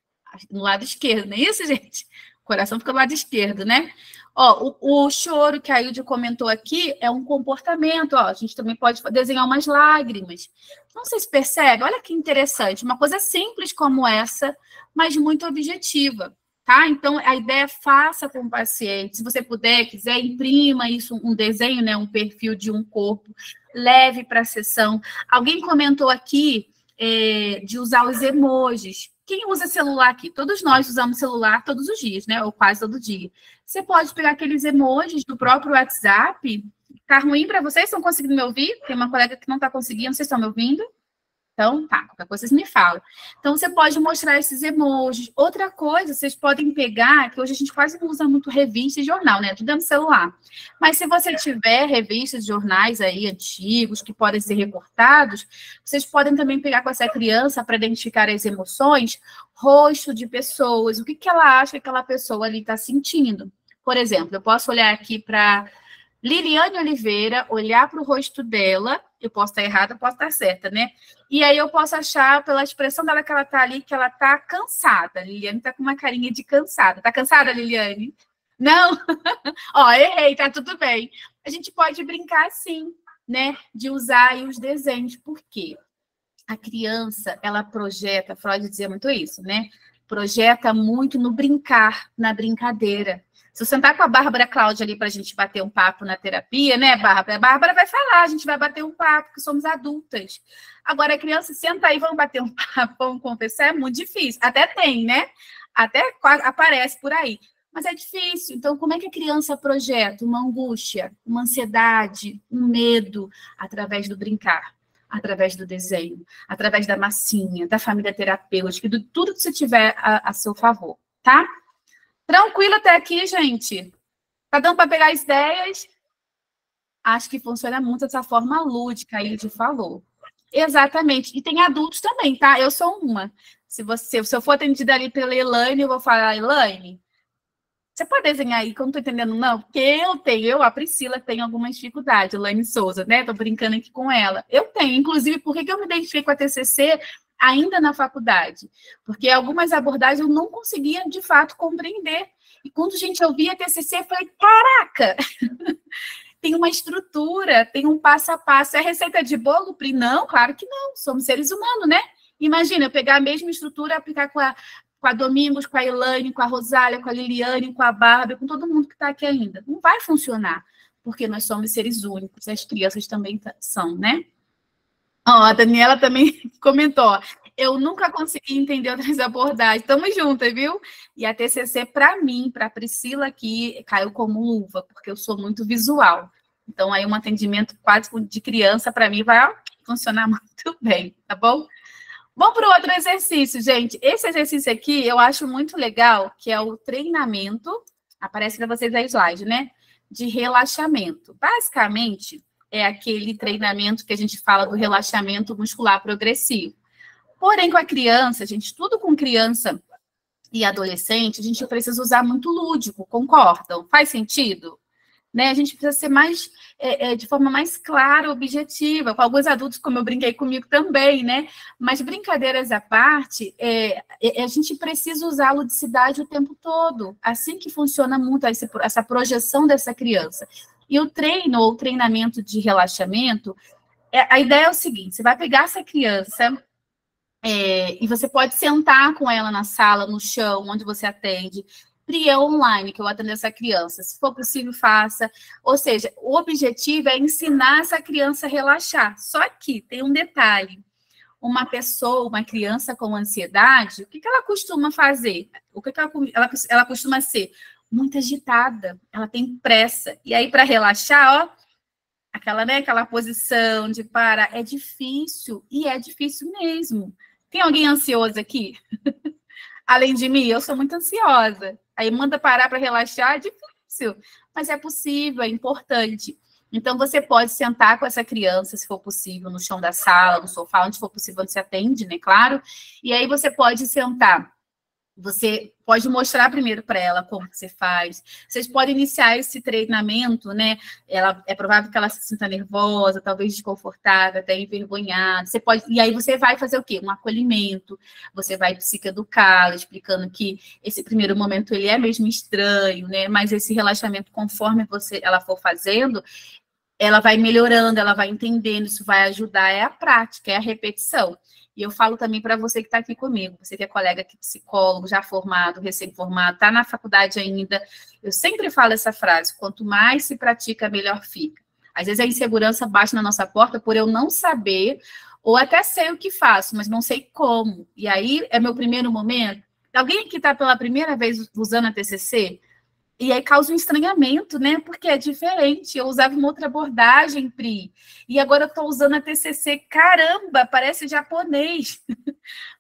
no lado esquerdo, não é isso, gente? O coração fica do lado esquerdo, né? Ó, o choro que a Ilde comentou aqui é um comportamento, ó. A gente também pode desenhar umas lágrimas. Não sei se percebe, olha que interessante, uma coisa simples como essa, mas muito objetiva, tá? Então, a ideia é faça com o paciente. Se você puder, quiser, imprima isso, um desenho, né? Um perfil de um corpo, leve para a sessão. Alguém comentou aqui de usar os emojis. Quem usa celular aqui? Todos nós usamos celular todos os dias, né? Ou quase todo dia. Você pode pegar aqueles emojis do próprio WhatsApp. Tá ruim para vocês? Estão conseguindo me ouvir? Tem uma colega que não está conseguindo. Vocês estão me ouvindo? Então, tá. Qualquer coisa vocês me falam. Então, você pode mostrar esses emojis. Outra coisa, vocês podem pegar, que hoje a gente quase não usa muito revista e jornal, né? Tudo é no celular. Mas se você tiver revistas, jornais aí antigos, que podem ser recortados, vocês podem também pegar com essa criança para identificar as emoções, rosto de pessoas, o que ela acha que aquela pessoa ali está sentindo. Por exemplo, eu posso olhar aqui para Liliane Oliveira, olhar para o rosto dela, eu posso estar errada, posso estar certa, né? E aí eu posso achar, pela expressão dela que ela está ali, que ela está cansada. A Liliane está com uma carinha de cansada. Está cansada, Liliane? Não? Ó, errei, tá tudo bem. A gente pode brincar assim, né? De usar aí os desenhos. Por quê? A criança, ela projeta, Freud dizia muito isso, né? Projeta muito no brincar, na brincadeira. Se eu sentar com a Bárbara Cláudia ali para a gente bater um papo na terapia, né, Bárbara? A Bárbara vai falar, a gente vai bater um papo, porque somos adultas. Agora, a criança, senta aí, vamos bater um papo, vamos conversar, é muito difícil. Até tem, né? Até aparece por aí. Mas é difícil. Então, como é que a criança projeta uma angústia, uma ansiedade, um medo, através do brincar? Através do desenho, através da massinha, da família terapêutica, de tudo que você tiver a seu favor, tá? Tranquilo até aqui, gente? Tá dando para pegar as ideias? Acho que funciona muito essa forma lúdica aí de falou. Exatamente. E tem adultos também, tá? Eu sou uma. Se eu for atendida ali pela Elaine, eu vou falar, Elaine, você pode desenhar aí que eu não tô entendendo, não? Porque a Priscila tem alguma dificuldade, Elaine Souza, né? Tô brincando aqui com ela. Eu tenho, inclusive, por que eu me identifiquei com a TCC ainda na faculdade? Porque algumas abordagens eu não conseguia, de fato, compreender. E quando a gente ouvia a TCC, eu falei, caraca! Tem uma estrutura, tem um passo a passo. É receita de bolo, Pri? Não, claro que não. Somos seres humanos, né? Imagina, eu pegar a mesma estrutura e aplicar com a Domingos, com a Elaine, com a Rosália, com a Liliane, com a Bárbara, com todo mundo que está aqui ainda. Não vai funcionar, porque nós somos seres únicos, as crianças também são, né? Ó, a Daniela também comentou, eu nunca consegui entender outras abordagens. Estamos juntas, viu? E a TCC, para mim, para a Priscila aqui, caiu como luva, porque eu sou muito visual. Então, aí um atendimento quase de criança, para mim, vai funcionar muito bem, tá bom? Vamos para o outro exercício, gente. Esse exercício aqui eu acho muito legal, que é o treinamento, aparece para vocês aí o slide, né? De relaxamento. Basicamente, é aquele treinamento que a gente fala do relaxamento muscular progressivo. Porém, com a criança, gente, tudo com criança e adolescente, a gente precisa usar muito lúdico, concordam? Faz sentido? Né? A gente precisa ser mais, de forma mais clara, objetiva, com alguns adultos, como eu brinquei comigo também, né? Mas brincadeiras à parte, a gente precisa usar a ludicidade o tempo todo, assim que funciona muito essa projeção dessa criança. E o treino ou treinamento de relaxamento, a ideia é o seguinte, você vai pegar essa criança e você pode sentar com ela na sala, no chão, onde você atende, online, que eu atendo essa criança. Se for possível, faça. Ou seja, o objetivo é ensinar essa criança a relaxar. Só que tem um detalhe. Uma pessoa, uma criança com ansiedade, o que ela costuma fazer? O que ela costuma ser? Muito agitada. Ela tem pressa. E aí, para relaxar, ó, aquela posição de parar, é difícil. E é difícil mesmo. Tem alguém ansioso aqui? Além de mim, eu sou muito ansiosa. Aí manda parar para relaxar, é difícil. Mas é possível, é importante. Então, você pode sentar com essa criança, se for possível, no chão da sala, no sofá, onde for possível, onde se atende, né? Claro. E aí você pode sentar Você pode mostrar primeiro para ela como que você faz. Vocês podem iniciar esse treinamento, né? É provável que ela se sinta nervosa, talvez desconfortável, até envergonhada. Você pode, e aí você vai fazer o quê? Um acolhimento. Você vai psicoeducá-la, explicando que esse primeiro momento ele é mesmo estranho, né? Mas esse relaxamento, conforme ela for fazendo, ela vai melhorando, ela vai entendendo, isso vai ajudar, é a prática, é a repetição. E eu falo também para você que está aqui comigo, você que é colega aqui, psicólogo, já formado, recém-formado, está na faculdade ainda, eu sempre falo essa frase, quanto mais se pratica, melhor fica. Às vezes a insegurança bate na nossa porta por eu não saber, ou até sei o que faço, mas não sei como. E aí é meu primeiro momento. Alguém que está pela primeira vez usando a TCC, e aí causa um estranhamento, né? Porque é diferente. Eu usava uma outra abordagem, Pri, e agora eu estou usando a TCC. Caramba, parece japonês.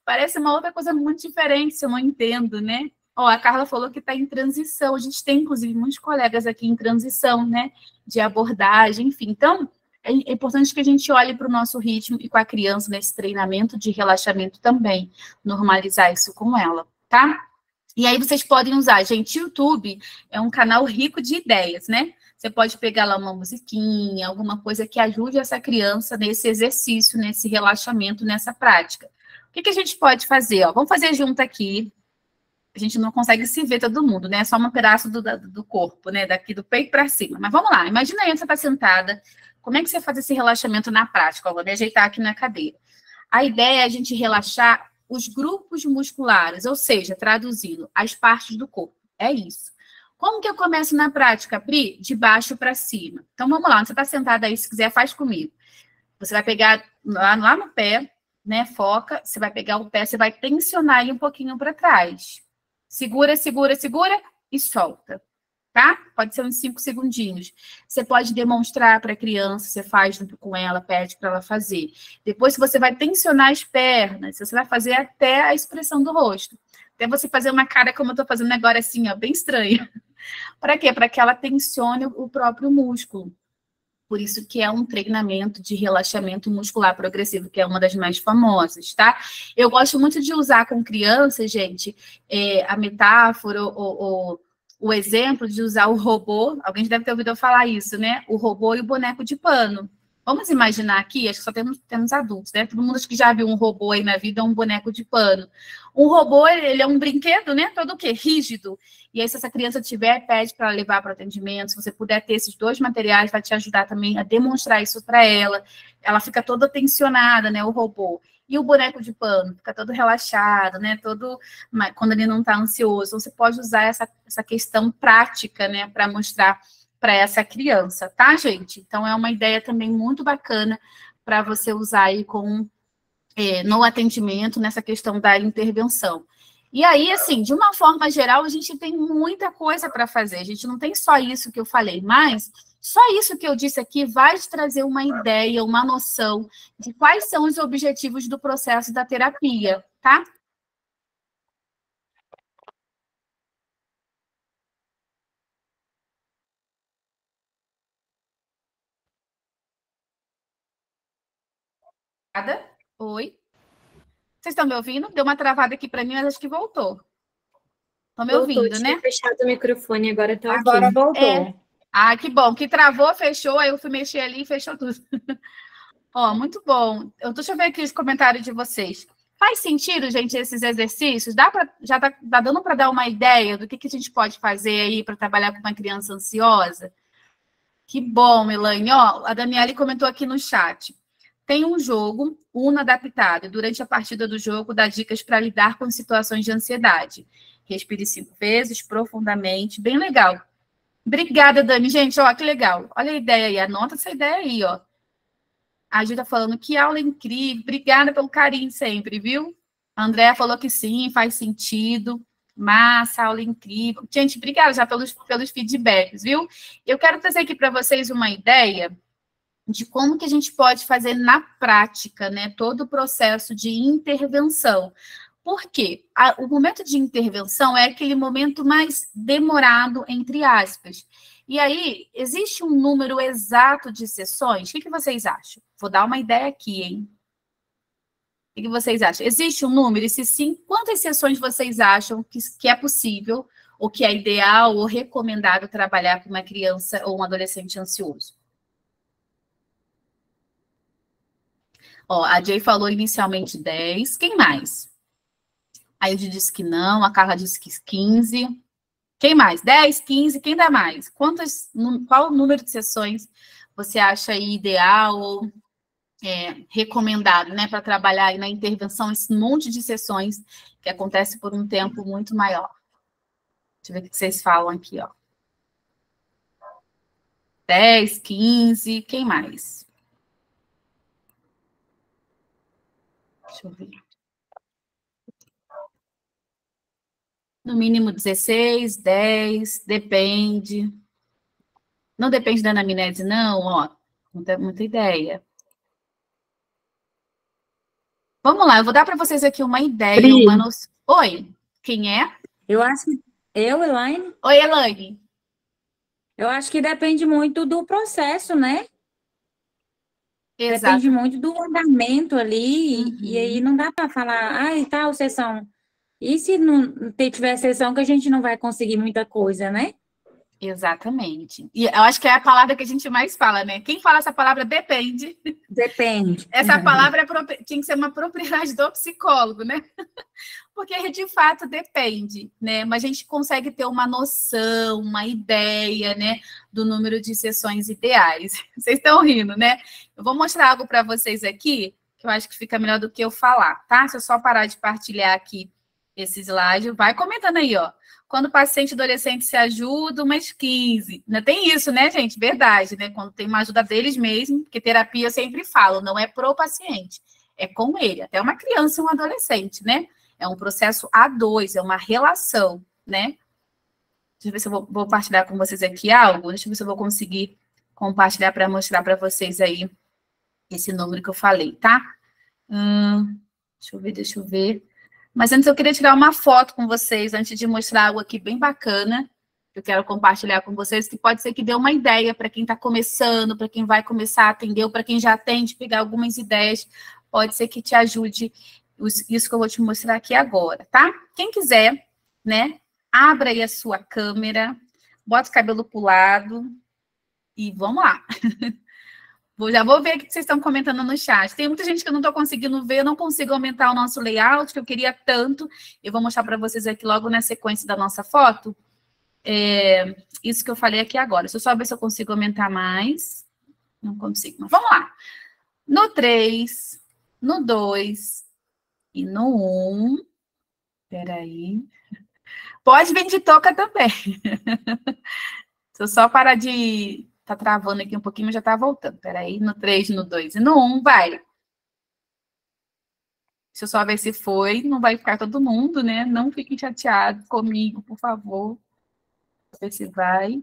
Parece uma outra coisa muito diferente, se eu não entendo, né? Ó, a Carla falou que está em transição. A gente tem, inclusive, muitos colegas aqui em transição, né? De abordagem, enfim. Então, é importante que a gente olhe para o nosso ritmo e com a criança nesse treinamento de relaxamento também. Normalizar isso com ela, tá? E aí vocês podem usar, gente, YouTube é um canal rico de ideias, né? Você pode pegar lá uma musiquinha, alguma coisa que ajude essa criança nesse exercício, nesse relaxamento, nessa prática. O que a gente pode fazer? Ó, vamos fazer junto aqui. A gente não consegue se ver todo mundo, né? É só um pedaço do corpo, né? Daqui do peito para cima. Mas vamos lá, imagina aí, você está sentada. Como é que você faz esse relaxamento na prática? Ó, vou me ajeitar aqui na cadeira. A ideia é a gente relaxar os grupos musculares, ou seja, traduzindo, as partes do corpo. É isso. Como que eu começo na prática, Pri? De baixo para cima. Então, vamos lá. Você está sentada aí, se quiser, faz comigo. Você vai pegar lá no pé, né? Foca. Você vai pegar o pé, você vai tensionar ele um pouquinho para trás. Segura, segura, segura e solta. Tá? Pode ser uns 5 segundinhos. Você pode demonstrar para a criança, você faz junto com ela, pede para ela fazer. Depois você vai tensionar as pernas, você vai fazer até a expressão do rosto. Até você fazer uma cara como eu estou fazendo agora, assim, ó, bem estranha. Para quê? Para que ela tensione o próprio músculo. Por isso que é um treinamento de relaxamento muscular progressivo, que é uma das mais famosas, tá? Eu gosto muito de usar com crianças, gente, a metáfora o exemplo de usar o robô, alguém já deve ter ouvido eu falar isso, né? O robô e o boneco de pano. Vamos imaginar aqui, acho que só temos adultos, né? Todo mundo acho que já viu um robô aí na vida, um boneco de pano. Um robô, ele é um brinquedo, né? Todo o quê? Rígido. E aí, se essa criança tiver, pede para levar para o atendimento. Se você puder ter esses dois materiais, vai te ajudar também a demonstrar isso para ela. Ela fica toda tensionada, né? O robô. E o boneco de pano fica todo relaxado, né? Todo quando ele não está ansioso. Você pode usar essa questão prática, né? Para mostrar para essa criança, tá, gente? Então, é uma ideia também muito bacana para você usar aí no atendimento, nessa questão da intervenção. E aí, assim, de uma forma geral, a gente tem muita coisa para fazer. A gente não tem só isso que eu falei, mas só isso que eu disse aqui vai te trazer uma ideia, uma noção de quais são os objetivos do processo da terapia, tá? Oi? Vocês estão me ouvindo? Deu uma travada aqui para mim, mas acho que voltou. Estão me Voltou, ouvindo, tinha né? fechado o microfone, agora tá ok. Agora voltou. Ah, que bom. Que travou, fechou, aí eu fui mexer ali e fechou tudo. Ó, muito bom. Deixa eu ver aqui os comentários de vocês. Faz sentido, gente, esses exercícios? Já tá dando para dar uma ideia do que a gente pode fazer aí para trabalhar com uma criança ansiosa? Que bom, Elaine. Ó, a Daniele comentou aqui no chat. Tem um jogo, Uno adaptado, e durante a partida do jogo dá dicas para lidar com situações de ansiedade. Respire 5 vezes, profundamente. Bem legal. Obrigada, Dani. Gente, ó, que legal. Olha a ideia aí, anota essa ideia aí, ó. A Gita falando que aula incrível. Obrigada pelo carinho sempre, viu? A Andrea falou que sim, faz sentido. Massa, aula incrível. Gente, obrigada já pelos feedbacks, viu? Eu quero trazer aqui para vocês uma ideia de como que a gente pode fazer na prática, né, todo o processo de intervenção. Por quê? O momento de intervenção é aquele momento mais demorado, entre aspas. E aí, existe um número exato de sessões? O que vocês acham? Vou dar uma ideia aqui, hein? O que vocês acham? Existe um número? E se sim, quantas sessões vocês acham que é possível, ou que é ideal, ou recomendado trabalhar com uma criança ou um adolescente ansioso? Ó, a Jay falou inicialmente 10. Quem mais? A Ilde disse que não, a Carla disse que 15. Quem mais? 10, 15, quem dá mais? Qual o número de sessões você acha aí ideal ou recomendado, né, para trabalhar aí na intervenção, esse monte de sessões que acontece por um tempo muito maior? Deixa eu ver o que vocês falam aqui, ó. 10, 15, quem mais? Deixa eu ver. No mínimo 16, 10, depende. Não depende da anamnese, não, ó. Muita ideia. Vamos lá, eu vou dar para vocês aqui uma ideia, Pri. Oi, quem é? Eu acho que... Elaine? Oi, Elaine. Eu acho que depende muito do processo, né? Exato. Depende muito do andamento ali, e aí não dá para falar, tal sessão. E se não tiver sessão que a gente não vai conseguir muita coisa, né? Exatamente. E eu acho que é a palavra que a gente mais fala, né? Quem fala essa palavra depende. Depende. Essa palavra tinha que ser uma propriedade do psicólogo, né? Porque de fato depende, né? Mas a gente consegue ter uma noção, uma ideia, né, do número de sessões ideais. Vocês estão rindo, né? Eu vou mostrar algo para vocês aqui, que eu acho que fica melhor do que eu falar, tá? Se eu só parar de partilhar aqui esse slide, vai comentando aí, ó. Quando o paciente adolescente se ajuda, umas 15. Não tem isso, né, gente? Verdade, né? Quando tem uma ajuda deles mesmo, porque terapia eu sempre falo, não é pro paciente, é com ele. Até uma criança e um adolescente, né? É um processo A2, é uma relação, né? Deixa eu ver se eu vou partilhar com vocês aqui algo. Deixa eu ver se eu vou conseguir compartilhar para mostrar para vocês aí esse número que eu falei, tá? Deixa eu ver. Mas antes eu queria tirar uma foto com vocês, antes de mostrar algo aqui bem bacana, que eu quero compartilhar com vocês, que pode ser que dê uma ideia para quem está começando, para quem vai começar a atender, ou para quem já atende, pegar algumas ideias, pode ser que te ajude isso que eu vou te mostrar aqui agora, tá? Quem quiser, né, abra aí a sua câmera, bota o cabelo pro lado e vamos lá. Já vou ver o que vocês estão comentando no chat. Tem muita gente que eu não estou conseguindo ver, eu não consigo aumentar o nosso layout, que eu queria tanto. Eu vou mostrar para vocês aqui logo na sequência da nossa foto. Isso que eu falei aqui agora. Deixa eu só ver se eu consigo aumentar mais. Não consigo, mas vamos lá. No 3, no 2 e no 1. Peraí. Pode vir de touca também. Se eu só parar de... Tá travando aqui um pouquinho, mas já tá voltando. Peraí, no 3, no 2 e no 1, vai. Deixa eu só ver se foi. Não vai ficar todo mundo, né? Não fiquem chateados comigo, por favor. Ver se vai.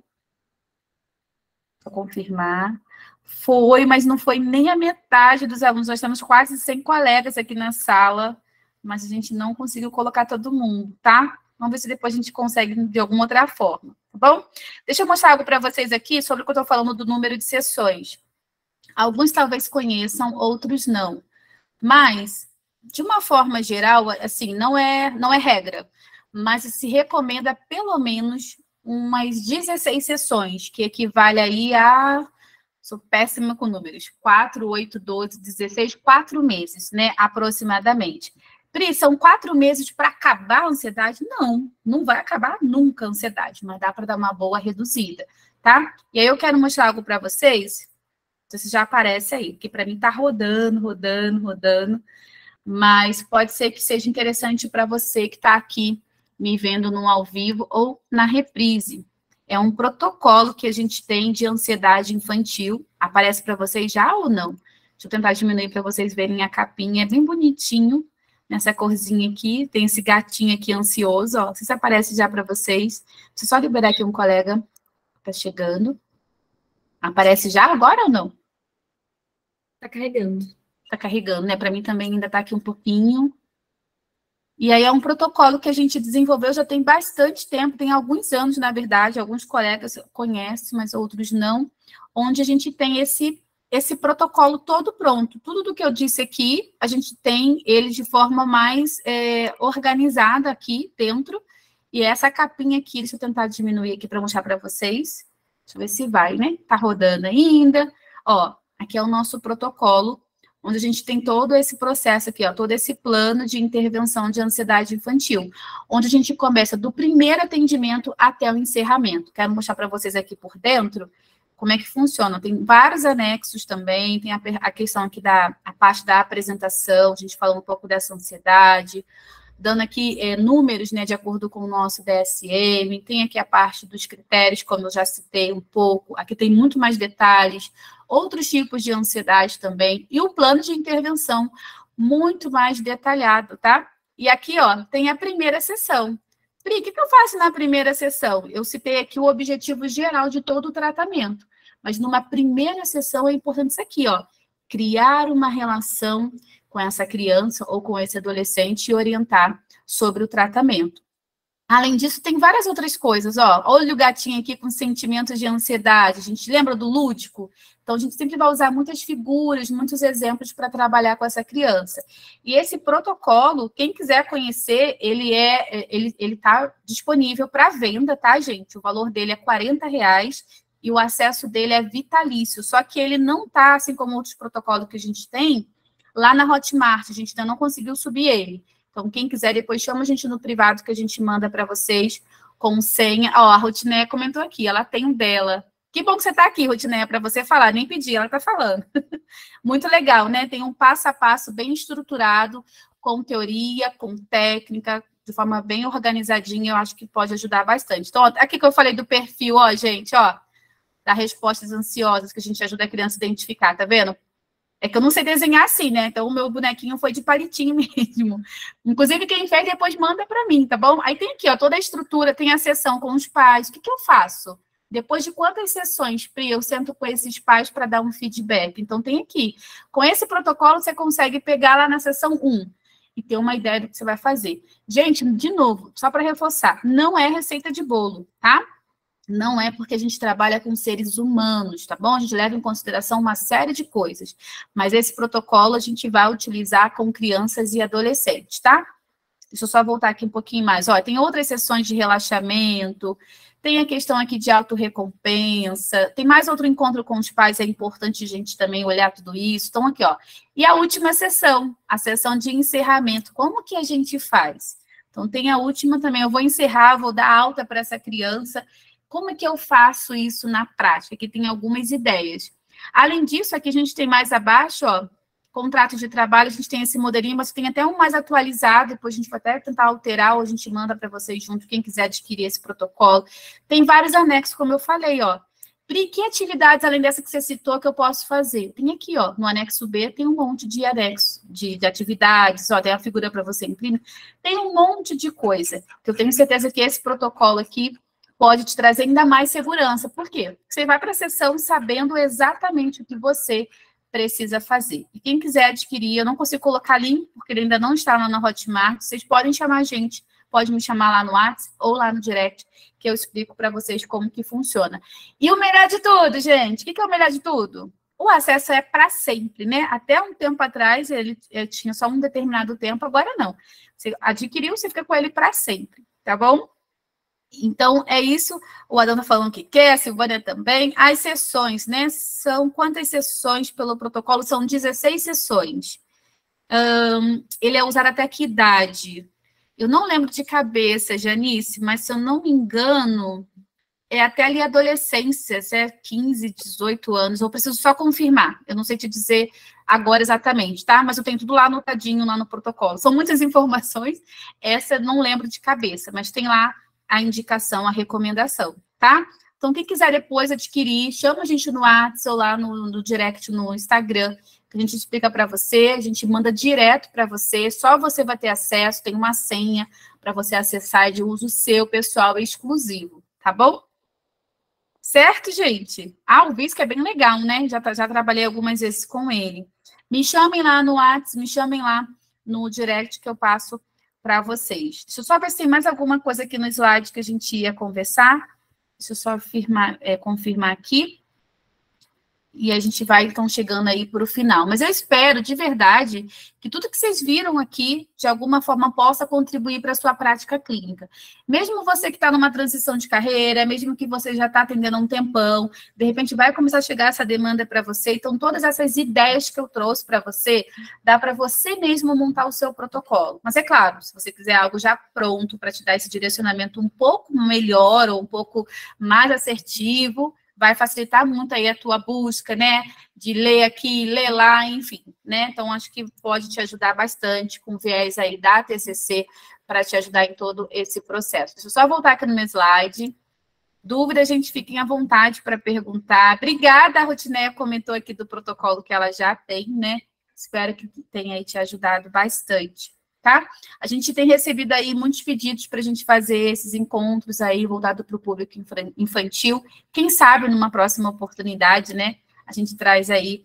Vou confirmar. Foi, mas não foi nem a metade dos alunos. Nós temos quase 100 colegas aqui na sala, mas a gente não conseguiu colocar todo mundo, tá? Vamos ver se depois a gente consegue de alguma outra forma, tá bom? Deixa eu mostrar algo para vocês aqui sobre o que eu estou falando do número de sessões. Alguns talvez conheçam, outros não. Mas, de uma forma geral, assim, não é regra, mas se recomenda pelo menos umas 16 sessões, que equivale aí a... Sou péssima com números. 4, 8, 12, 16, 4 meses, né? Aproximadamente. Pri, são 4 meses para acabar a ansiedade? Não, não vai acabar nunca a ansiedade, mas dá para dar uma boa reduzida, tá? E aí eu quero mostrar algo para vocês, não sei se já aparece aí, porque para mim tá rodando, mas pode ser que seja interessante para você que está aqui me vendo no ao vivo ou na reprise. É um protocolo que a gente tem de ansiedade infantil. Aparece para vocês já ou não? Deixa eu tentar diminuir para vocês verem a capinha. É bem bonitinho, nessa corzinha aqui. Tem esse gatinho aqui ansioso, ó. Não sei se aparece já para vocês. Deixa eu só liberar aqui um colega que está chegando. Aparece já agora ou não? Tá carregando. Tá carregando, né? Para mim também ainda tá aqui um pouquinho. E aí é um protocolo que a gente desenvolveu já tem bastante tempo, tem alguns anos, na verdade, alguns colegas conhecem, mas outros não, onde a gente tem esse esse protocolo todo pronto. Tudo do que eu disse aqui, a gente tem ele de forma mais organizada aqui dentro. E essa capinha aqui, deixa eu tentar diminuir aqui para mostrar para vocês. Deixa eu ver se vai, né? Tá rodando ainda. Ó, aqui é o nosso protocolo, onde a gente tem todo esse processo aqui, ó, todo esse plano de intervenção de ansiedade infantil, onde a gente começa do primeiro atendimento até o encerramento. Quero mostrar para vocês aqui por dentro como é que funciona. Tem vários anexos também, tem a questão aqui a parte da apresentação, a gente fala um pouco dessa ansiedade, dando aqui números, né, de acordo com o nosso DSM, tem aqui a parte dos critérios, como eu já citei um pouco, aqui tem muito mais detalhes, outros tipos de ansiedade também, e o plano de intervenção muito mais detalhado, tá? E aqui, ó, tem a primeira sessão. Pri, o que eu faço na primeira sessão? Eu citei aqui o objetivo geral de todo o tratamento, mas numa primeira sessão é importante isso aqui, ó, criar uma relação com essa criança ou com esse adolescente e orientar sobre o tratamento. Além disso, tem várias outras coisas, ó. Olha o gatinho aqui com sentimentos de ansiedade. A gente lembra do lúdico? Então, a gente sempre vai usar muitas figuras, muitos exemplos para trabalhar com essa criança. E esse protocolo, quem quiser conhecer, ele está disponível para venda, tá, gente? O valor dele é R$40 e o acesso dele é vitalício. Só que ele não está, assim como outros protocolos que a gente tem, lá na Hotmart. A gente ainda não conseguiu subir ele. Então, quem quiser, depois chama a gente no privado que a gente manda para vocês com senha. Ó, a Rutineia comentou aqui, ela tem um dela. Que bom que você está aqui, Rutineia, para você falar. Nem pedi, ela está falando. Muito legal, né? Tem um passo a passo bem estruturado, com teoria, com técnica, de forma bem organizadinha. Eu acho que pode ajudar bastante. Então, ó, aqui que eu falei do perfil, ó, gente, ó, das respostas ansiosas, que a gente ajuda a criança a identificar, tá vendo? É que eu não sei desenhar assim, né? Então, o meu bonequinho foi de palitinho mesmo. Inclusive, quem fez depois manda para mim, tá bom? Aí tem aqui, ó, toda a estrutura, tem a sessão com os pais. O que eu faço? Depois de quantas sessões, Pri, eu sento com esses pais para dar um feedback? Então, tem aqui. Com esse protocolo, você consegue pegar lá na sessão 1 e ter uma ideia do que você vai fazer. Gente, de novo, só para reforçar, não é receita de bolo, tá? Não é porque a gente trabalha com seres humanos, tá bom? A gente leva em consideração uma série de coisas. Mas esse protocolo a gente vai utilizar com crianças e adolescentes, tá? Deixa eu só voltar aqui um pouquinho mais. Ó, tem outras sessões de relaxamento, tem a questão aqui de autorrecompensa, tem mais outro encontro com os pais, é importante a gente também olhar tudo isso. Então, aqui, ó. E a última sessão, a sessão de encerramento. Como que a gente faz? Então, tem a última também. Eu vou encerrar, vou dar alta para essa criança. Como é que eu faço isso na prática? Aqui tem algumas ideias. Além disso, aqui a gente tem mais abaixo, ó, contrato de trabalho, a gente tem esse modelinho, mas tem até um mais atualizado, depois a gente vai até tentar alterar, ou a gente manda para vocês junto, quem quiser adquirir esse protocolo. Tem vários anexos, como eu falei, ó. Pri, que atividades, além dessa que você citou, que eu posso fazer? Tem aqui, ó, no anexo B, tem um monte de anexo, de atividades, ó, tem a figura para você imprimir. Tem um monte de coisa, que eu tenho certeza que esse protocolo aqui pode te trazer ainda mais segurança. Por quê? Porque você vai para a sessão sabendo exatamente o que você precisa fazer. E quem quiser adquirir, eu não consigo colocar link, porque ele ainda não está lá na Hotmart, vocês podem chamar a gente, pode me chamar lá no WhatsApp ou lá no direct, que eu explico para vocês como que funciona. E o melhor de tudo, gente, o que é o melhor de tudo? O acesso é para sempre, né? Até um tempo atrás, ele tinha só um determinado tempo, agora não. Você adquiriu, você fica com ele para sempre, tá bom? Então, é isso. O Adão está falando que quer, a Silvânia também. As sessões, né? São quantas sessões pelo protocolo? São 16 sessões. Ele é usado até que idade? Eu não lembro de cabeça, Janice, mas se eu não me engano, é até ali a adolescência, se é 15, 18 anos. Eu preciso só confirmar. Eu não sei te dizer agora exatamente, tá? Mas eu tenho tudo lá anotadinho, lá no protocolo. São muitas informações. Essa eu não lembro de cabeça, mas tem lá a indicação, a recomendação, tá? Então, quem quiser depois adquirir, chama a gente no WhatsApp ou lá no direct no Instagram, que a gente explica para você, a gente manda direto para você, só você vai ter acesso, tem uma senha para você acessar de uso seu, pessoal, exclusivo, tá bom? Certo, gente? O Visco é bem legal, né? Já trabalhei algumas vezes com ele. Me chamem lá no WhatsApp, me chamem lá no direct que eu passo para vocês. Deixa eu só ver se tem mais alguma coisa aqui no slide que a gente ia conversar. Deixa eu só confirmar aqui. E a gente vai, então, chegando aí para o final. Mas eu espero, de verdade, que tudo que vocês viram aqui, de alguma forma, possa contribuir para a sua prática clínica. Mesmo você que está numa transição de carreira, mesmo que você já está atendendo há um tempão, de repente vai começar a chegar essa demanda para você. Então, todas essas ideias que eu trouxe para você, dá para você mesmo montar o seu protocolo. Mas é claro, se você quiser algo já pronto para te dar esse direcionamento um pouco melhor ou um pouco mais assertivo, vai facilitar muito aí a tua busca, né? De ler aqui, ler lá, enfim, né? Então, acho que pode te ajudar bastante com viés aí da TCC para te ajudar em todo esse processo. Deixa eu só voltar aqui no meu slide. Dúvida, gente, fiquem à vontade para perguntar. Obrigada, a Rotineia comentou aqui do protocolo que ela já tem, né? Espero que tenha aí te ajudado bastante. Tá? A gente tem recebido aí muitos pedidos para a gente fazer esses encontros aí voltado para o público infantil. Quem sabe numa próxima oportunidade, né? A gente traz aí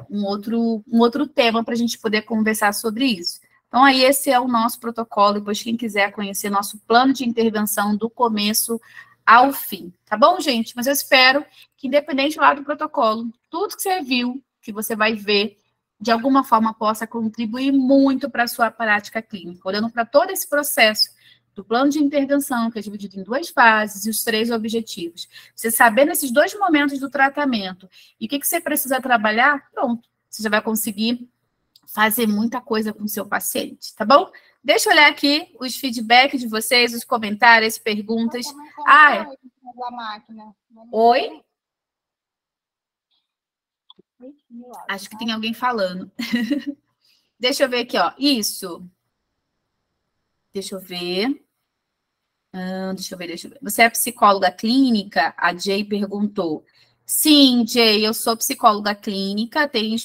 um outro tema para a gente poder conversar sobre isso. Então, aí esse é o nosso protocolo. Depois, quem quiser conhecer nosso plano de intervenção do começo ao fim. Tá bom, gente? Mas eu espero que, independente lá do protocolo, tudo que você viu, que você vai ver, de alguma forma possa contribuir muito para a sua prática clínica, olhando para todo esse processo do plano de intervenção, que é dividido em 2 fases, e os 3 objetivos. Você sabendo esses 2 momentos do tratamento e o que você precisa trabalhar, pronto, você já vai conseguir fazer muita coisa com o seu paciente, tá bom? Deixa eu olhar aqui os feedbacks de vocês, os comentários, perguntas. Oi? Acho que tem alguém falando. Deixa eu ver aqui, ó. Isso. Deixa eu ver. Deixa eu ver. Você é psicóloga clínica? A Jay perguntou. Sim, Jay, eu sou psicóloga clínica, tenho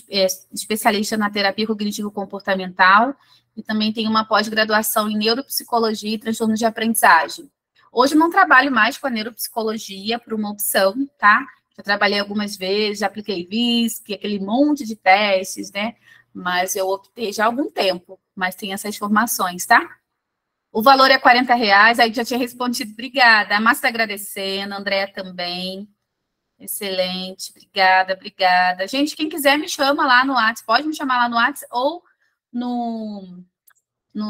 especialista na terapia cognitivo-comportamental e também tenho uma pós-graduação em neuropsicologia e transtornos de aprendizagem. Hoje eu não trabalho mais com a neuropsicologia por uma opção, tá? Já trabalhei algumas vezes, já apliquei VISC, aquele monte de testes, né? Mas eu optei já há algum tempo, mas tem essas formações, tá? O valor é R$40, aí já tinha respondido, obrigada. A Márcia está agradecendo, a Andréa também. Excelente, obrigada. Gente, quem quiser me chama lá no WhatsApp, pode me chamar lá no WhatsApp ou no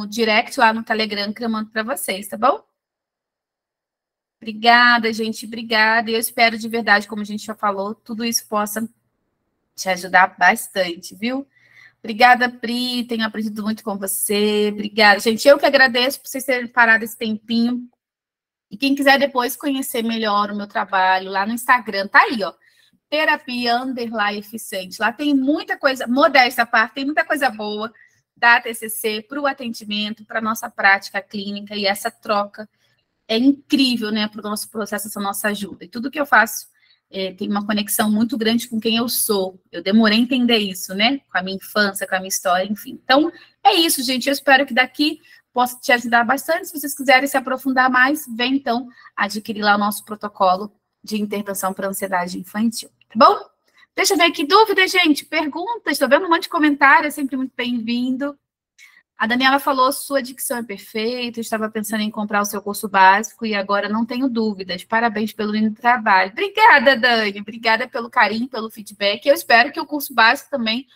direct lá no Telegram que eu mando para vocês, tá bom? Obrigada, gente, obrigada. E eu espero de verdade, como a gente já falou, tudo isso possa te ajudar bastante, viu? Obrigada, Pri, tenho aprendido muito com você. Obrigada, gente. Eu que agradeço por vocês terem parado esse tempinho. E quem quiser depois conhecer melhor o meu trabalho, lá no Instagram, tá aí, ó. Terapia_eficiente. Lá tem muita coisa, modesta à parte, tem muita coisa boa da TCC para o atendimento, para a nossa prática clínica, e essa troca é incrível, né, para o nosso processo, essa nossa ajuda. E tudo que eu faço tem uma conexão muito grande com quem eu sou. Eu demorei a entender isso, né, com a minha infância, com a minha história, enfim. Então, é isso, gente. Eu espero que daqui possa te ajudar bastante. Se vocês quiserem se aprofundar mais, vem, então, adquirir lá o nosso protocolo de intervenção para ansiedade infantil. Tá bom? Deixa eu ver aqui dúvidas, gente, perguntas. Estou vendo um monte de comentários, sempre muito bem-vindo. A Daniela falou, sua dicção é perfeita, eu estava pensando em comprar o seu curso básico e agora não tenho dúvidas. Parabéns pelo lindo trabalho. Obrigada, Dani. Obrigada pelo carinho, pelo feedback. Eu espero que o curso básico também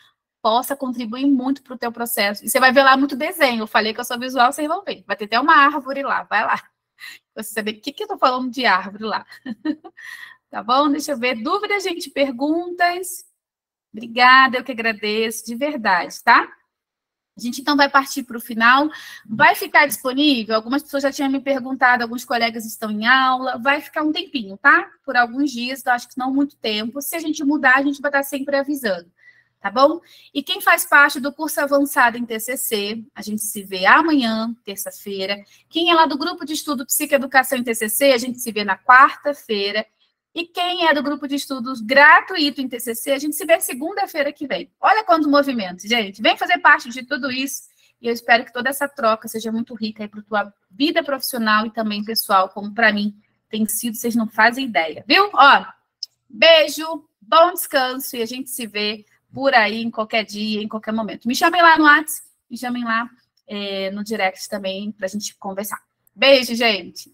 possa contribuir muito para o teu processo. E você vai ver lá muito desenho. Eu falei que eu sou visual, vocês vão ver. Vai ter até uma árvore lá. Vai lá. Pra você saber o que eu estou falando de árvore lá. Tá bom? Deixa eu ver. Dúvidas, gente? Perguntas? Obrigada, eu que agradeço. De verdade, tá? A gente, então, vai partir para o final. Vai ficar disponível? Algumas pessoas já tinham me perguntado, alguns colegas estão em aula. Vai ficar um tempinho, tá? Por alguns dias, eu acho que não muito tempo. Se a gente mudar, a gente vai estar sempre avisando, tá bom? E quem faz parte do curso avançado em TCC, a gente se vê amanhã, terça-feira. Quem é lá do grupo de estudo Psicoeducação em TCC, a gente se vê na quarta-feira. E quem é do grupo de estudos gratuito em TCC, a gente se vê segunda-feira que vem. Olha quantos movimentos, gente. Vem fazer parte de tudo isso. E eu espero que toda essa troca seja muito rica aí para a tua vida profissional e também pessoal, como para mim tem sido, vocês não fazem ideia, viu? Ó, beijo, bom descanso e a gente se vê por aí em qualquer dia, em qualquer momento. Me chamem lá no WhatsApp, me chamem lá no direct também para a gente conversar. Beijo, gente!